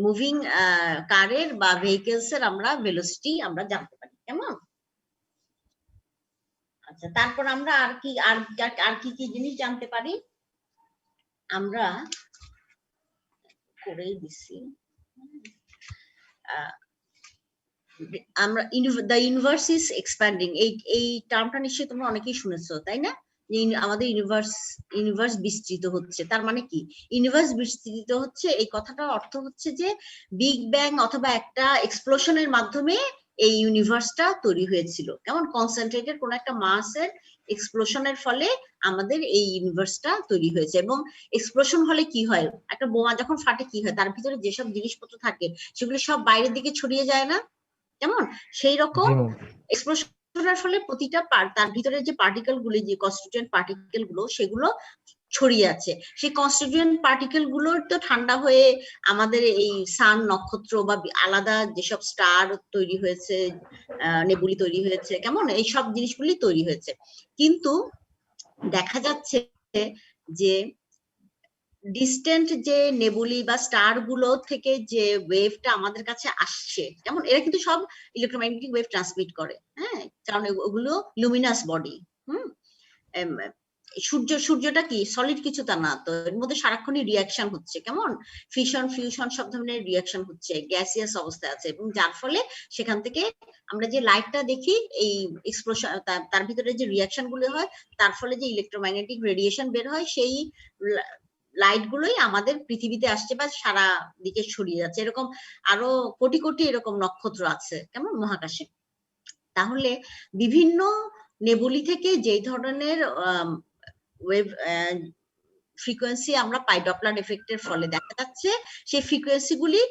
মুভিং কারের বা ভেহিকলস এর আমরা ভেলোসিটি আমরা জানতে পারি, কেমন? আচ্ছা, তারপর আমরা আর কি জিনিস জানতে পারি? আমরা করেই দিছি, আমরা দ্য ইউনিভার্স ইজ এক্সপ্যান্ডিং, এই টার্মটা নিশ্চয়ই তোমরা অনেকেই শুনেছো, তাই না? আমাদের ইউনিভার্স বিস্তৃত হচ্ছে। তার মানে কি? ইউনিভার্স বিস্তৃত হচ্ছে, এই কথাটার অর্থ হচ্ছে যে বিগ ব্যাং অথবা একটা এক্সপ্লোশনের মাধ্যমে এই ইউনিভার্সটা তৈরি হয়েছিল, কেমন? কনসেন্ট্রেটেড কোন একটা মাসের এক্সপ্লোশনের ফলে আমাদের এই ইউনিভার্সটা তৈরি হয়েছে। এবং এক্সপ্লোশন হলে কি হয়? একটা বোমা যখন ফাটে কি হয়? তার ভিতরে যেসব জিনিসপত্র থাকে সেগুলো সব বাইরের দিকে ছড়িয়ে যায় না, কেমন? সেই রকম এক্সপ্লোশনের ফলে প্রতিটা তার ভিতরে যে পার্টিকেল গুলো, যে কনস্টিটিউয়েন্ট পার্টিকেল গুলো, সেগুলো ছড়িয়ে আছে। সেই কনস্টিটিউয়েন্ট পার্টিকেল গুলোর তো ঠান্ডা হয়ে আমাদের এই সান, নক্ষত্র বা আলাদা যেসব স্টার তৈরি হয়েছে, নেবুলি তৈরি হয়েছে, কেমন? এই সব জিনিসগুলি তৈরি হয়েছে। কিন্তু দেখা যাচ্ছে যে ডিস্টেন্ট যে নেবুলি বা স্টার গুলো থেকে যে ওয়েভটা আমাদের কাছে আসছে, যেমন এরা কিন্তু সব ইলেকট্রোম্যাগনেটিক ওয়েভ ট্রান্সমিট করে, হ্যাঁ, কারণ ওগুলো লুমিনাস বডি। সূর্যটা কি সলিড কিছু তা না, তো এর মধ্যে সারাক্ষণই রিয়াকশন হচ্ছে, কেমন? ফিউশন সব ধরনের রিয়াকশন হচ্ছে, গ্যাসিয়াস অবস্থায় আছে, এবং যার ফলে সেখান থেকে আমরা যে লাইটটা দেখি, এই এক্সপ্লোশন, তার ভিতরে যে রিয়াকশন গুলো হয়, তার ফলে যে ইলেকট্রোম্যাগনেটিক রেডিয়েশন বের হয়, সেই লাইট গুলোই আমাদের পৃথিবীতে আসছে বা সারা দিকে ছড়িয়ে যাচ্ছে। এরকম আরো কোটি কোটি এরকম নক্ষত্র আছে, কেমন? মহাকাশে। তাহলে বিভিন্ন নেবুলি থেকে যেই ধরনের ওয়েভ ফ্রিকোয়েন্সি আমরা পাই ডপলার এফেক্টের ফলে দেখা যাচ্ছে, সেই ফ্রিকোয়েন্সি গুলি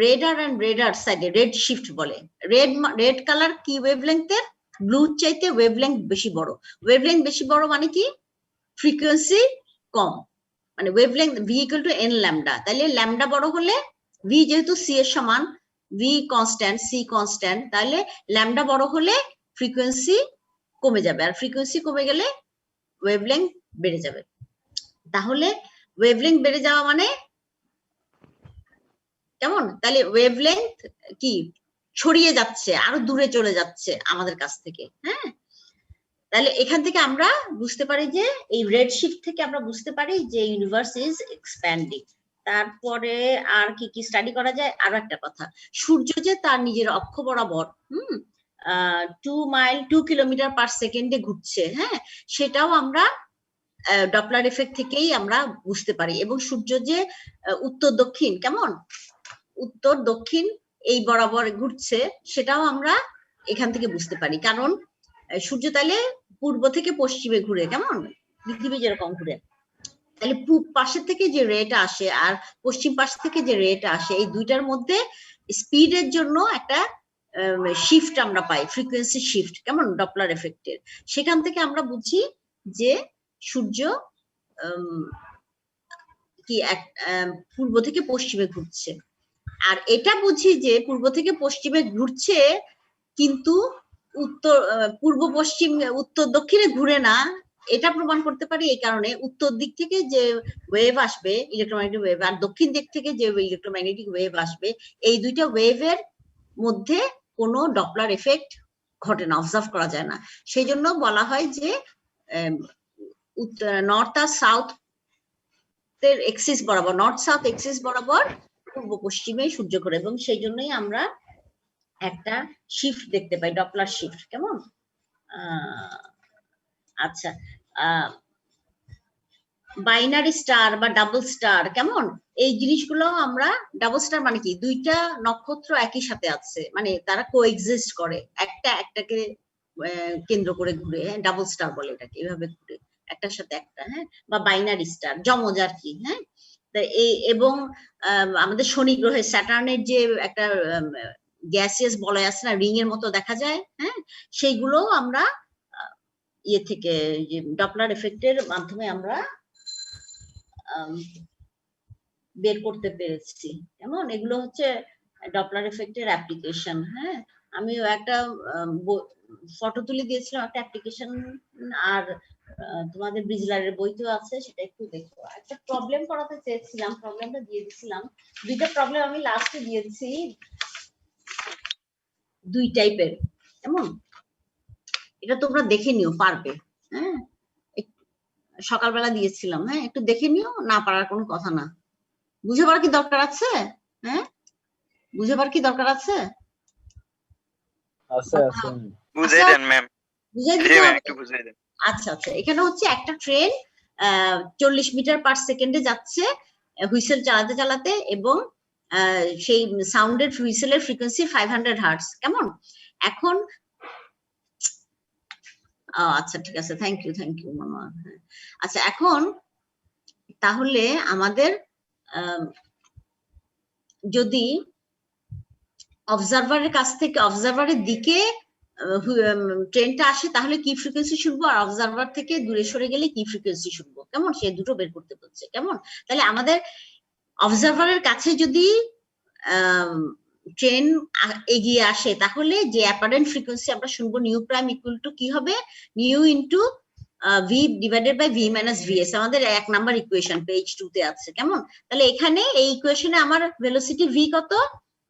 রেডার সাইডে রেড শিফট বলে। রেড কালার কি ওয়েভলেংথের? ব্লু চাইতে ওয়েভলেংথ বেশি বড়। ওয়েভলেংথ বেশি বড় মানে কি? ফ্রিকোয়েন্সি কম, মানে wavelength V equal to N lambda. তাহলে ল্যামডা বড় হলে, ভি যেহেতু সি এর সমান, ভি কনস্ট্যান্ট, সি কনস্ট্যান্ট, তাহলে ল্যামডা বড় হলে ফ্রিকোয়েন্সি কমে যাবে, আর ফ্রিকোয়েন্সি কমে গেলে ওয়েভলেংথ বেড়ে যাবে। তাহলে ওয়েভলেংথ বেড়ে যাওয়া মানে কেমন? তাহলে ওয়েভলেংথ কি ছড়িয়ে যাচ্ছে, আরো দূরে চলে যাচ্ছে আমাদের কাছ থেকে, হ্যাঁ। তাহলে এখান থেকে আমরা বুঝতে পারি যে এই রেড শিফট থেকে আমরা বুঝতে পারি যে ইউনিভার্স ইজ এক্সপ্যান্ডিং। তারপরে আর কি স্টাডি করা যায়? আরো একটা কথা, সূর্য যে তার নিজের অক্ষ বরাবর 2 কিলোমিটার পার সেকেন্ডে ঘুরছে, হ্যাঁ, সেটাও আমরা ডপলার এফেক্ট থেকেই আমরা বুঝতে পারি। এবং সূর্য যে উত্তর দক্ষিণ, কেমন? উত্তর দক্ষিণ এই বরাবর ঘুরছে, সেটাও আমরা এখান থেকে বুঝতে পারি। কারণ সূর্য তাহলে পূর্ব থেকে পশ্চিমে ঘুরে, কেমন পৃথিবী যেরকম ঘুরে, তাহলে পূব পাশের থেকে যে রেটা আসে আর পশ্চিম পাশ থেকে যে রেটা আসে, এই দুইটার মধ্যে স্পিডের জন্য একটা শিফট আমরা পাই, ফ্রিকোয়েন্সি শিফট, কেমন ডপলার এফেক্টের। সেখান থেকে আমরা বুঝি যে সূর্য কি পূর্ব থেকে পশ্চিমে ঘুরছে। আর এটা বুঝি যে পূর্ব থেকে পশ্চিমে ঘুরছে, কিন্তু পূর্ব পশ্চিম উত্তর দক্ষিণে ঘুরে না, এটা প্রমাণ করতে পারি এই কারণে উত্তর দিক থেকে যে ওয়েভ আসবে ইলেকট্রোম্যাগনেটিক ওয়েভ আর দক্ষিণ দিক থেকে যে ইলেকট্রোম্যাগনেটিক ওয়েভ আসবে, এই দুইটা ওয়েভের মধ্যে কোনো ডপলার এফেক্ট ঘটে না, অবজার্ভ করা যায় না। সেই জন্য বলা হয় যে নর্থ আর সাউথ এর এক্সিস বরাবর, নর্থ সাউথ এক্সিস বরাবর পূর্ব পশ্চিমে সূর্য ঘোরে, এবং সেই জন্যই আমরা একটা শিফট দেখতে পাই, ডপলার শিফট, কেমন। আচ্ছা, বাইনারি স্টার বা ডাবল স্টার, কেমন এই জিনিসগুলো আমরা, ডাবল স্টার মানে কি, দুইটা নক্ষত্র একই সাথে আছে, মানে তারা কোএক্সিস্ট করে, একটা একটাকে কেন্দ্র করে ঘুরে, হ্যাঁ ডাবল স্টার বলে এটাকে, এভাবে ঘুরে একটার সাথে একটা, হ্যাঁ, বা বাইনারি স্টার, যমজ আর কি, হ্যাঁ। এবং আমাদের শনি গ্রহে স্যাটার্নের যে একটা গ্যাসিয়াস বলয় আছে না, রিং এর মতো দেখা যায়, হ্যাঁ, সেইগুলো আমরা ইয়ে থেকে ডপলার এফেক্টের মাধ্যমে আমরা বের করতে পেরেছি, কেমন। এগুলো হচ্ছে ডপলার এফেক্টের অ্যাপ্লিকেশন। হ্যাঁ, আমি একটা ফটো তুলে দিয়েছিলাম একটা অ্যাপ্লিকেশন, আর তোমাদের ব্রিজলারের বইতেও আছে, সেটা একটু দেখো। একটা প্রবলেম করাতে চেয়েছিলাম, প্রবলেমটা দিয়ে দিয়েছিলাম, দুইটা প্রবলেম আমি লাস্টে দিয়েছি, দুই টাইপের, কেমন। এটা তোমরা দেখে নিও, পারবে, হ্যাঁ, সকালবেলা দিয়েছিলাম, হ্যাঁ, একটু দেখে নিও, না পারার কোনো কথা না। বুঝাবার কি দরকার আছে? হ্যাঁ, বুঝাবার কি দরকার আছে? বুঝিয়ে দেন ম্যাম, বুঝাই দিতে হবে। আচ্ছা আচ্ছা, এখানে হচ্ছে একটা ট্রেন 40 মিটার পার সেকেন্ডে যাচ্ছে হুইসেল চালাতে চালাতে, এবং সেই সাউন্ডের হুইসেলের ফ্রিকোয়েন্সি 500 হার্টজ, কেমন। এখন আচ্ছা ঠিক আছে, থ্যাংক ইউ মামা। আচ্ছা, এখন তাহলে আমাদের যদি অবজারভারের কাছ থেকে, অবজারভারের দিকে ট্রেনটা আসে, তাহলে কি ফ্রিকোয়েন্সি শুনবো, আর অবজারভার থেকে দূরে সরে গেলে কি ফ্রিকোয়েন্সি শুনবো, কেমন, সে দুটো বের করতে হচ্ছে, কেমন। তাহলে আমাদের অবজারভারের কাছে যদি ট্রেন এগিয়ে আসে, তাহলে যে অ্যাপারেন্ট ফ্রিকোয়েন্সি আমরা শুনবো নিউ প্রাইম ইকুয়াল টু কি হবে, nu into v divided by v minus vs, আমাদের 1 নাম্বার ইকুয়েশন পেজ 2 তে আছে, কেমন। তাহলে এখানে এই ইকুয়েশনে আমার ভেলোসিটি ভি কত,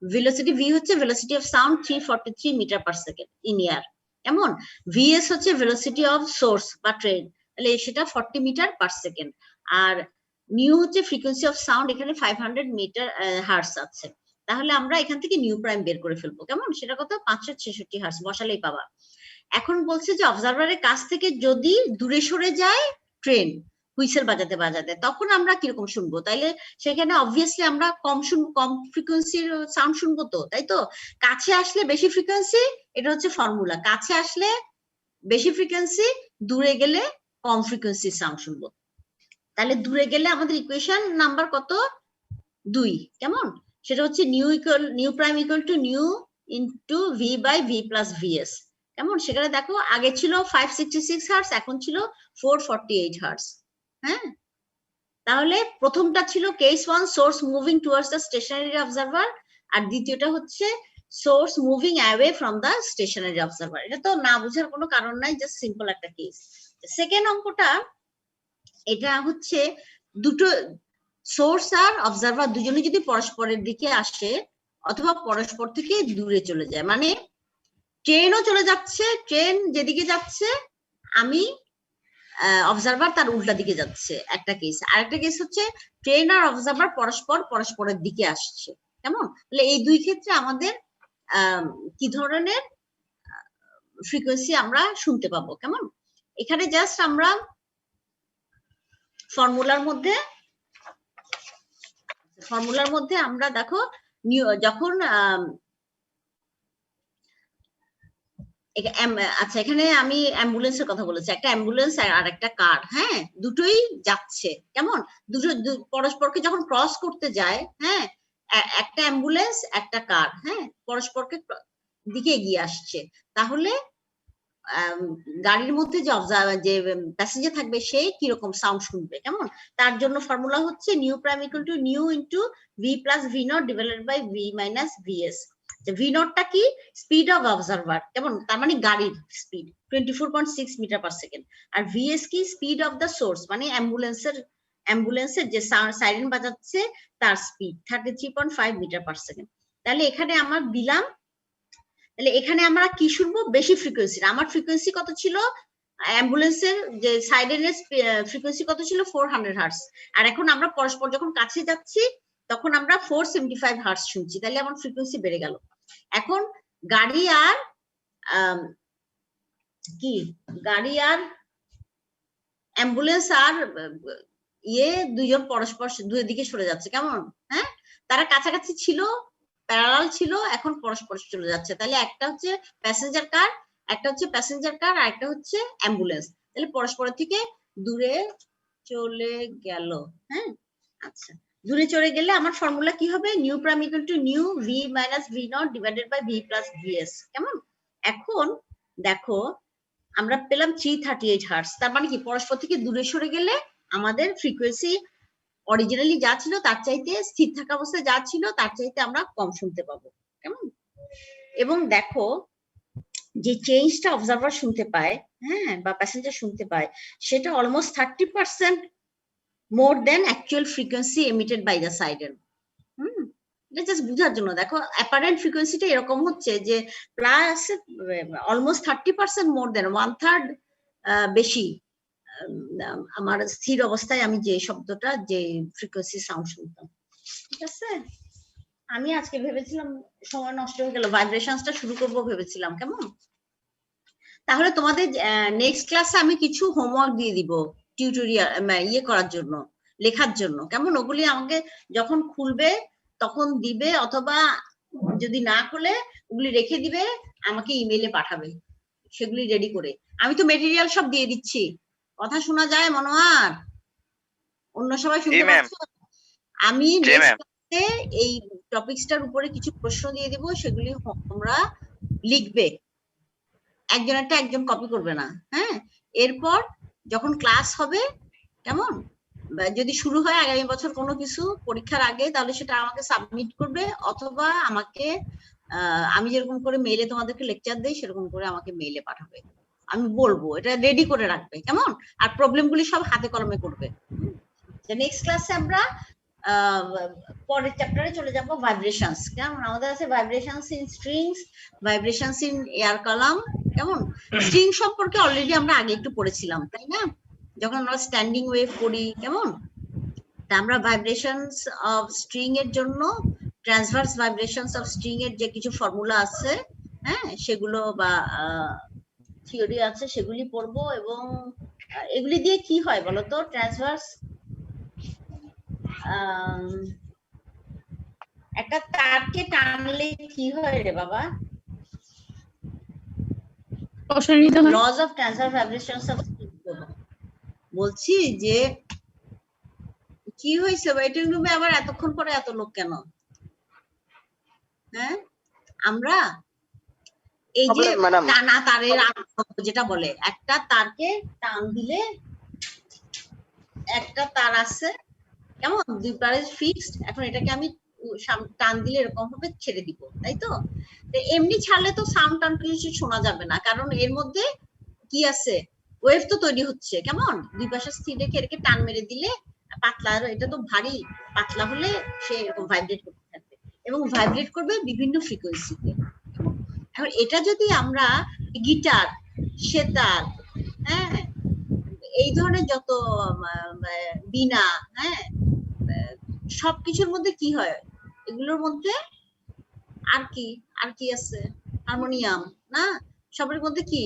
ভেলোসিটি ভি হচ্ছে velocity of sound 343 metre per second in air, কেমন। ভিএস হচ্ছে ভেলোসিটি অফ সোর্স বা ট্রেন, তাহলে সেটা 40 মিটার পার সেকেন্ড, আর নিউ হচ্ছে ফ্রিকোয়েন্সি অফ সাউন্ড, এখানে 500 মিটার হার্টজ আছে। তাহলে আমরা এখান থেকে নিউ প্রাইম বের করে ফেলবো, কেমন, সেটা কত, 566 হার্টজ, বসালেই পাবা। এখন বলছে যে অবজারভারের কাছ থেকে যদি দূরে সরে যায় ট্রেন হুইসেল বাজাতে বাজাতে, তখন আমরা কিরকম শুনবো, তাইলে সেখানে অবভিয়াসলি আমরা কম ফ্রিকোয়েন্সির সাউন্ড শুনবো তো, তাই তো। কাছে আসলে বেশি ফ্রিকোয়েন্সি, এটা হচ্ছে ফর্মুলা, কাছে আসলে বেশি ফ্রিকোয়েন্সি, দূরে গেলে কম ফ্রিকোয়েন্সি সাউন্ড শুনবো। তাহলে দূরে গেলে আমাদের ইকুয়েশন নাম্বার কত, 2, কেমন। সেটা হচ্ছে nu prime equal to nu into v by v plus vs, কেমন। সেখানে দেখো আগে ছিল 566 হার্টজ, এখন ছিল 448 হার্টজ, হ্যাঁ। তাহলে প্রথমটা ছিল case 1, source moving towards the stationary observer, আর দ্বিতীয়টা হচ্ছে source moving away from the stationary observer. এটা তো না বুঝার কোনো কারণ নাই, জাস্ট সিম্পল একটা কেস। সেকেন্ড অঙ্কটা, এটা হচ্ছে দুটো সোর্স আর অবজারভার দুজনে যদি পরস্পরের দিকে আসে অথবা পরস্পর থেকে দূরে চলে যায়, মানে ট্রেনও চলে যাচ্ছে, ট্রেন যেদিকে যাচ্ছে আমি অবজারভার তার উল্টা দিকে যাচ্ছে, একটা কেস। আরেকটা কেস হচ্ছে ট্রেন আর অবজারভার পরস্পরের দিকে আসছে, কেমন। তাহলে এই দুই ক্ষেত্রে আমাদের কি ধরনের ফ্রিকোয়েন্সি আমরা শুনতে পাবো, কেমন। এখানে জাস্ট আমরা ফর্মুলার মধ্যে আমরা দেখো, যখন আচ্ছা, এখানে আমি অ্যাম্বুলেন্সের কথা বলেছি, একটা অ্যাম্বুলেন্স আর একটা কার, হ্যাঁ, দুটোই যাচ্ছে, কেমন, দুটো পরস্পরকে যখন ক্রস করতে যায়, হ্যাঁ, একটা অ্যাম্বুলেন্স একটা কার, হ্যাঁ, পরস্পরকে দিকে এগিয়ে আসছে, তাহলে গাড়ির মধ্যে যে প্যাসেঞ্জার থাকবে সে কিরকম সাউন্ড শুনবে, কেমন, তার জন্য ফর্মুলা হচ্ছে nu prime equal to nu into v plus v not divided by v minus vs. V নটটা কি, স্পিড অফ অবজারভার, কেমন, তার মানে গাড়ির স্পিড 24.6 মিটার পার সেকেন্ড, আর ভিএস কি, স্পিড অফ দ্য সোর্স, মানে অ্যাম্বুলেন্সের যে সাইরেন বাজাচ্ছে তার স্পিড 33.5 মিটার পার সেকেন্ড। তাহলে এখানে আমার দিলাম, তাহলে এখানে আমরা কি শুনবো, বেশি ফ্রিকোয়েন্সি, আমার ফ্রিকোয়েন্সি কত ছিল, অ্যাম্বুলেন্সের যে সাইরেনের ফ্রিকোয়েন্সি কত ছিল 400 হার্টজ, আর এখন আমরা পরস্পর যখন কাছে যাচ্ছি তখন আমরা 475 হার্টজ শুনছি, তাহলে আমার ফ্রিকোয়েন্সি বেড়ে গেল। এখন গাড়ি আর অ্যাম্বুলেন্স আর দুইজন পরস্পর দুই দিকে সরে যাচ্ছে, কেমন, হ্যাঁ, তারা কাছাকাছি ছিল, প্যারালাল ছিল, এখন পরস্পর চলে যাচ্ছে, তাহলে একটা হচ্ছে প্যাসেঞ্জার কার, আর একটা হচ্ছে অ্যাম্বুলেন্স, তাহলে পরস্পরের থেকে দূরে চলে গেল, হ্যাঁ। আচ্ছা, দূরে চলে গেলে আমার ফর্মুলা কি হবে, nu prime equal to nu v minus v not divided by v plus vs, কেমন। এখন দেখো আমরা পেলাম 338 হার্টজ, তার মানে কি, পরস্পর থেকে দূরে সরে গেলে আমাদের ফ্রিকোয়েন্সি অরিজিনালি যা ছিল তার চাইতে, স্থির থাকা অবস্থায় যা ছিল তার চাইতে আমরা কম শুনতে পাবো, কেমন। এবং দেখো যে চেঞ্জটা অবজারভার শুনতে পায়, হ্যাঁ, বা প্যাসেঞ্জার শুনতে পায়, সেটা almost 30% more than actual frequency emitted by the siren. এটা জাস্ট বুঝার জন্য, দেখো অ্যাপারেন্ট ফ্রিকোয়েন্সিটা এরকম হচ্ছে যে প্লাস অলমোস্ট 30% মোর দেন 1/3 বেশি আমার স্থির অবস্থায় আমি যে শব্দটা, যে ফ্রিকোয়েন্সি সাউন্ড শুনতাম, ঠিক আছে। আমি আজকে ভেবেছিলাম সময় নষ্ট হয়ে গেল, ভাইব্রেশনসটা শুরু করবো ভেবেছিলাম, কেমন। তাহলে তোমাদের নেক্সট ক্লাসে আমি কিছু হোমওয়ার্ক দিয়ে দিব, টিউটোরিয়াল করার জন্য, লেখার জন্য, কেমন, ওগুলি আমাকে যখন খুলবে তখন দিবে, অথবা যদি না খুলে ওগুলি রেখে দিবে, আমাকে ইমেইলে পাঠাবে, সেগুলি রেডি করে। আমি তো মেটেরিয়াল সব দিয়ে দিচ্ছি, কথা শোনা যায় মনোয়ার, অন্য সবাই শুনতে পাচ্ছ। আমি নেক্সট ক্লাসে এই টপিকসটার উপরে কিছু প্রশ্ন দিয়ে দিব, সেগুলি তোমরা লিখবে, একজন কপি করবে না, হ্যাঁ। এরপর যখন ক্লাস হবে, কেমন, যদি শুরু হয় আগামী বছর কোনো কিছু পরীক্ষার আগে, তাহলে সেটা আমাকে সাবমিট করবে, অথবা আমাকে আমি যেরকম করে মেইলে তোমাদেরকে লেকচার দেই সেরকম করে আমাকে মেইলে পাঠাবে, আমি বলবো, এটা রেডি করে রাখবে, কেমন। আর প্রবলেমগুলি সব হাতে কলমে করবে। নেক্সট ক্লাসে আমরা পরের চ্যাপ্টারে চলে যাব, ভাইব্রেশনস, কেমন, আমাদের আছে vibrations in strings, vibrations in air column, কেমন। স্ট্রিং সম্পর্কে অলরেডি আমরা আগে একটু পড়েছিলাম, তাই না, যখন আমরা স্ট্যান্ডিং ওয়েভ পড়ি, কেমন। তা আমরা ভাইব্রেশনস অফ স্ট্রিং এর জন্য, ট্রান্সভার্স ভাইব্রেশনস অফ স্ট্রিং এর যে কিছু ফর্মুলা আছে, হ্যাঁ, সেগুলো বা থিওরি আছে, সেগুলি পড়বো। এবং এগুলি দিয়ে কি হয় বলতো, ট্রান্সভার্স, একটা তারকে টানলে কি হয় রে বাবা, lodge of transverse vibrations of string. বলছি যে কি হয়েছে, ওয়েটিং রুমে আবার এতক্ষণ পরে এত লোক কেন, হ্যাঁ। আমরা এই যে টানা তারের যেটা বলে, একটা তারকে টান দিলে, একটা তার আছে, কেমন, দুই পারে ফিক্সড, এখন এটাকে আমি টান দিলে এরকম ভাবে ছেড়ে দিব, তাই তো। এমনি ছাড়লে তো সাউন্ড টাউন্ড কিছু শোনা যাবে না, কারণ এর মধ্যে কি আছে, ওয়েভ তো তৈরি হচ্ছে, কেমন, দুই পাশে স্থির রেখে এটাকে টান মেরে দিলে পাতলা, এটা তো ভারী, পাতলা হলে সে এরকম ভাইব্রেট করতে থাকবে, এবং ভাইব্রেট করবে বিভিন্ন ফ্রিকোয়েন্সিতে। এখন এটা যদি আমরা গিটার, সেতার, হ্যাঁ, এই ধরনের যত বীণা, হ্যাঁ, সবকিছুর মধ্যে কি হয়, এগুলোর মধ্যে আর কি আছে, হারমোনিয়াম, না, সবের মধ্যে কি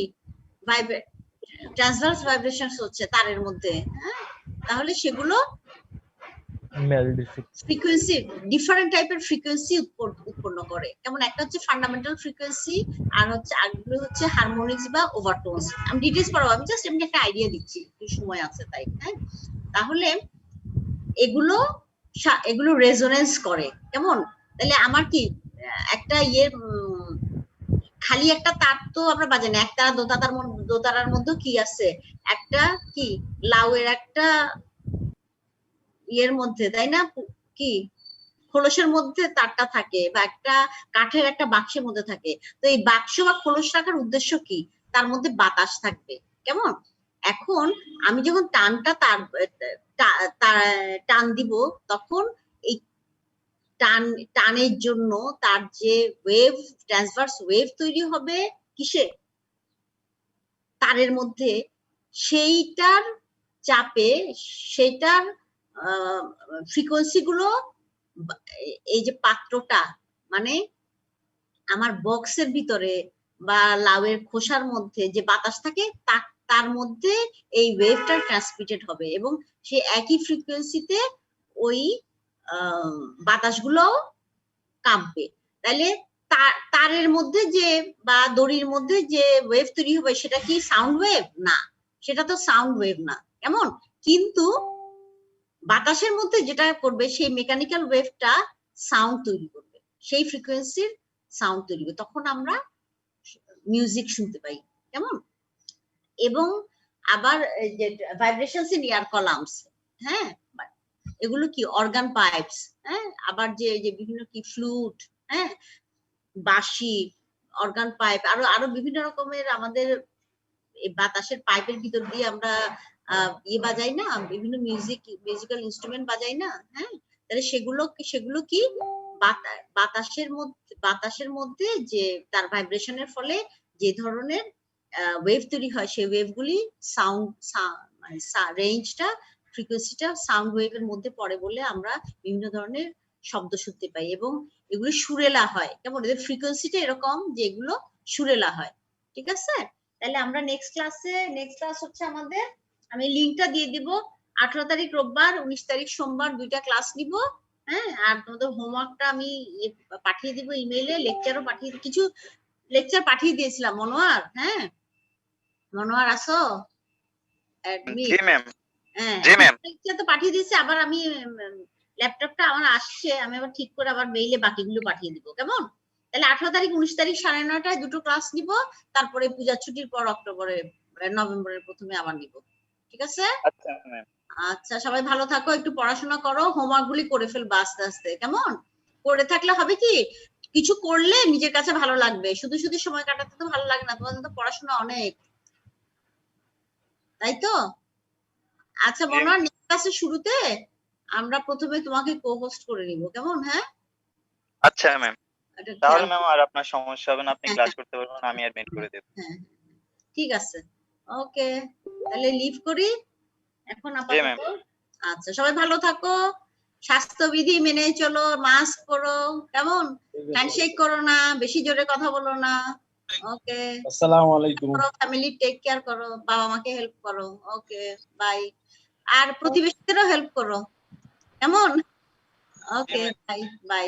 ট্রান্সভার্স ভাইব্রেশনস হচ্ছে তারের মধ্যে, হ্যাঁ। তাহলে সেগুলো ফ্রিকোয়েন্সি ডিফারেন্ট টাইপের ফ্রিকোয়েন্সি উৎপন্ন করে। যেমন একটা হচ্ছে ফান্ডামেন্টাল ফ্রিকোয়েন্সি, আর হচ্ছে আরেকগুলো হচ্ছে হারমোনিক্স বা ওভারটোনস। আমি ডিটেইলস পড়াবো, আমি জাস্ট এমনি একটা আইডিয়া দিচ্ছি, একটু সময় আছে তাই। হ্যাঁ, তাহলে এগুলো রেজোনেন্স করে কেমন। তাহলে আমার কি একটা খালি একটা তার তো আমরা বাজাই না, একতারা দোতারার মধ্যে কি আছে, একটা কি লাউয়ের একটা মধ্যে, তাই না, কি খোলসের মধ্যে তারটা থাকে, বা একটা কাঠের একটা বাক্সের মধ্যে থাকে। তো এই বাক্স বা খোলস রাখার উদ্দেশ্য কি, তার মধ্যে বাতাস থাকবে কেমন। এখন আমি যখন টান দিব, তখন এই টানের জন্য তার যে ওয়েভ, ট্রান্সভার্স ওয়েভ তৈরি হবে কিসে, তারের মধ্যে, সেইটার চাপে সেইটার ফ্রিকোয়েন্সি গুলো এই যে পাত্রটা, মানে আমার বক্সের ভিতরে বা লাউয়ের খোসার মধ্যে যে বাতাস থাকে, তার মধ্যে এই ওয়েভটা ট্রান্সমিটেড হবে, এবং সে একই ফ্রিকোয়েন্সিতে ওই বাতাসগুলো কাঁপবে। তাহলে তারের মধ্যে যে বা দড়ির মধ্যে যে ওয়েভ তৈরি হবে, সেটা কি সাউন্ড ওয়েভ? না, সেটা তো সাউন্ড ওয়েভ না কেমন। কিন্তু বাতাসের মধ্যে যেটা করবে, সেই মেকানিক্যাল ওয়েভটা সাউন্ড তৈরি করবে, সেই ফ্রিকোয়েন্সির সাউন্ড তৈরি করবে, তখন আমরা মিউজিক শুনতে পাই কেমন। এবং আবার যে ভাইব্রেশনস ইন এয়ার কলামস, হ্যাঁ, এগুলো কি অর্গান পাইপস, হ্যাঁ, আবার যে বিভিন্ন কি ফ্লুট, হ্যাঁ, বাঁশি, অর্গান পাইপ, আরো বিভিন্ন রকমের আমাদের এই বাতাসের পাইপের ভিতর দিয়ে আমরা বাজাই না, বিভিন্ন মিউজিক্যাল ইনস্ট্রুমেন্ট বাজাই না। হ্যাঁ, তাহলে সেগুলো কি বাতাসের মধ্যে যে তার ভাইব্রেশনের ফলে যে ধরনের ওয়েভ তৈরি হয়, সেই ওয়েভগুলি সাউন্ড, মানে রেঞ্জটা, ফ্রিকোয়েন্সিটা সাউন্ড ওয়েভের মধ্যে পড়ে বলে আমরা বিভিন্ন ধরনের শব্দ শুনতে পাই, এবং এগুলো সুরেলা হয় কেমন। এদের ফ্রিকোয়েন্সিটা এরকম যে এগুলো সুরেলা হয়, ঠিক আছে। তাহলে আমরা নেক্সট ক্লাস হচ্ছে আমাদের, আমি লিঙ্কটা দিয়ে দিব, 18 তারিখ রোববার, 19 তারিখ সোমবার, 2টা ক্লাস নিব। হ্যাঁ, আর তোমাদের হোমওয়ার্কটা আমি পাঠিয়ে দিব ইমেইলে, লেকচারও কিছু লেকচার পাঠিয়ে দিয়েছিলাম। মনোয়ার, হ্যাঁ, মনোয়ার আসো, জি ম্যাম। হ্যাঁ, জি ম্যাম। লেকচার তো পাঠিয়ে দিয়েছি, আবার আমি ল্যাপটপটা আমার আসছে, আমি আবার ঠিক করে আবার মেইলে বাকিগুলো পাঠিয়ে দিব কেমন। তাহলে 18 তারিখ 19 তারিখ 9:30টায় 2টো ক্লাস নিব, তারপরে পূজার ছুটির পর নভেম্বরের প্রথমে আবার নিব, ঠিক আছে। আচ্ছা ম্যাম। আচ্ছা, সবাই ভালো থাকো, একটু পড়াশোনা করো, হোমওয়ার্ক গুলি করে ফেলবা আস্তে আস্তে কেমন। করে থাকলে হবে কি, কিছু করলে নিজের কাছে ভালো লাগবে, শুধু শুধু সময় কাটাতে তো ভালো লাগে না, তোমাদের তো পড়াশোনা অনেক, তাই তো। আচ্ছা মনোয়ার, নেক্সট ক্লাসের শুরুতে আমরা প্রথমে তোমাকে কো-হোস্ট করে নিব কেমন। হ্যাঁ, আচ্ছা ম্যাম। তাহলে ম্যাম আর আপনার সমস্যা হবে না, আপনি ক্লাস করতে পারবেন, আমি অ্যাডমিট করে দেব। হ্যাঁ, ঠিক আছে, ওকে, তাহলে লিভ করি এখন আপাতত। আচ্ছা, সবাই ভালো থাকো, স্বাস্থ্যবিধি মেনে চলো, মাস্ক পরো কেমন, হ্যান্ডশেক করো না, বেশি জোরে কথা বলো না। ওকে, আসসালামু আলাইকুম। ফ্যামিলি টেক কেয়ার করো, বাবা মাকে হেল্প করো। ওকে, বাই। আর প্রতিবেশীদেরও হেল্প করো কেমন। ওকে, বাই বাই।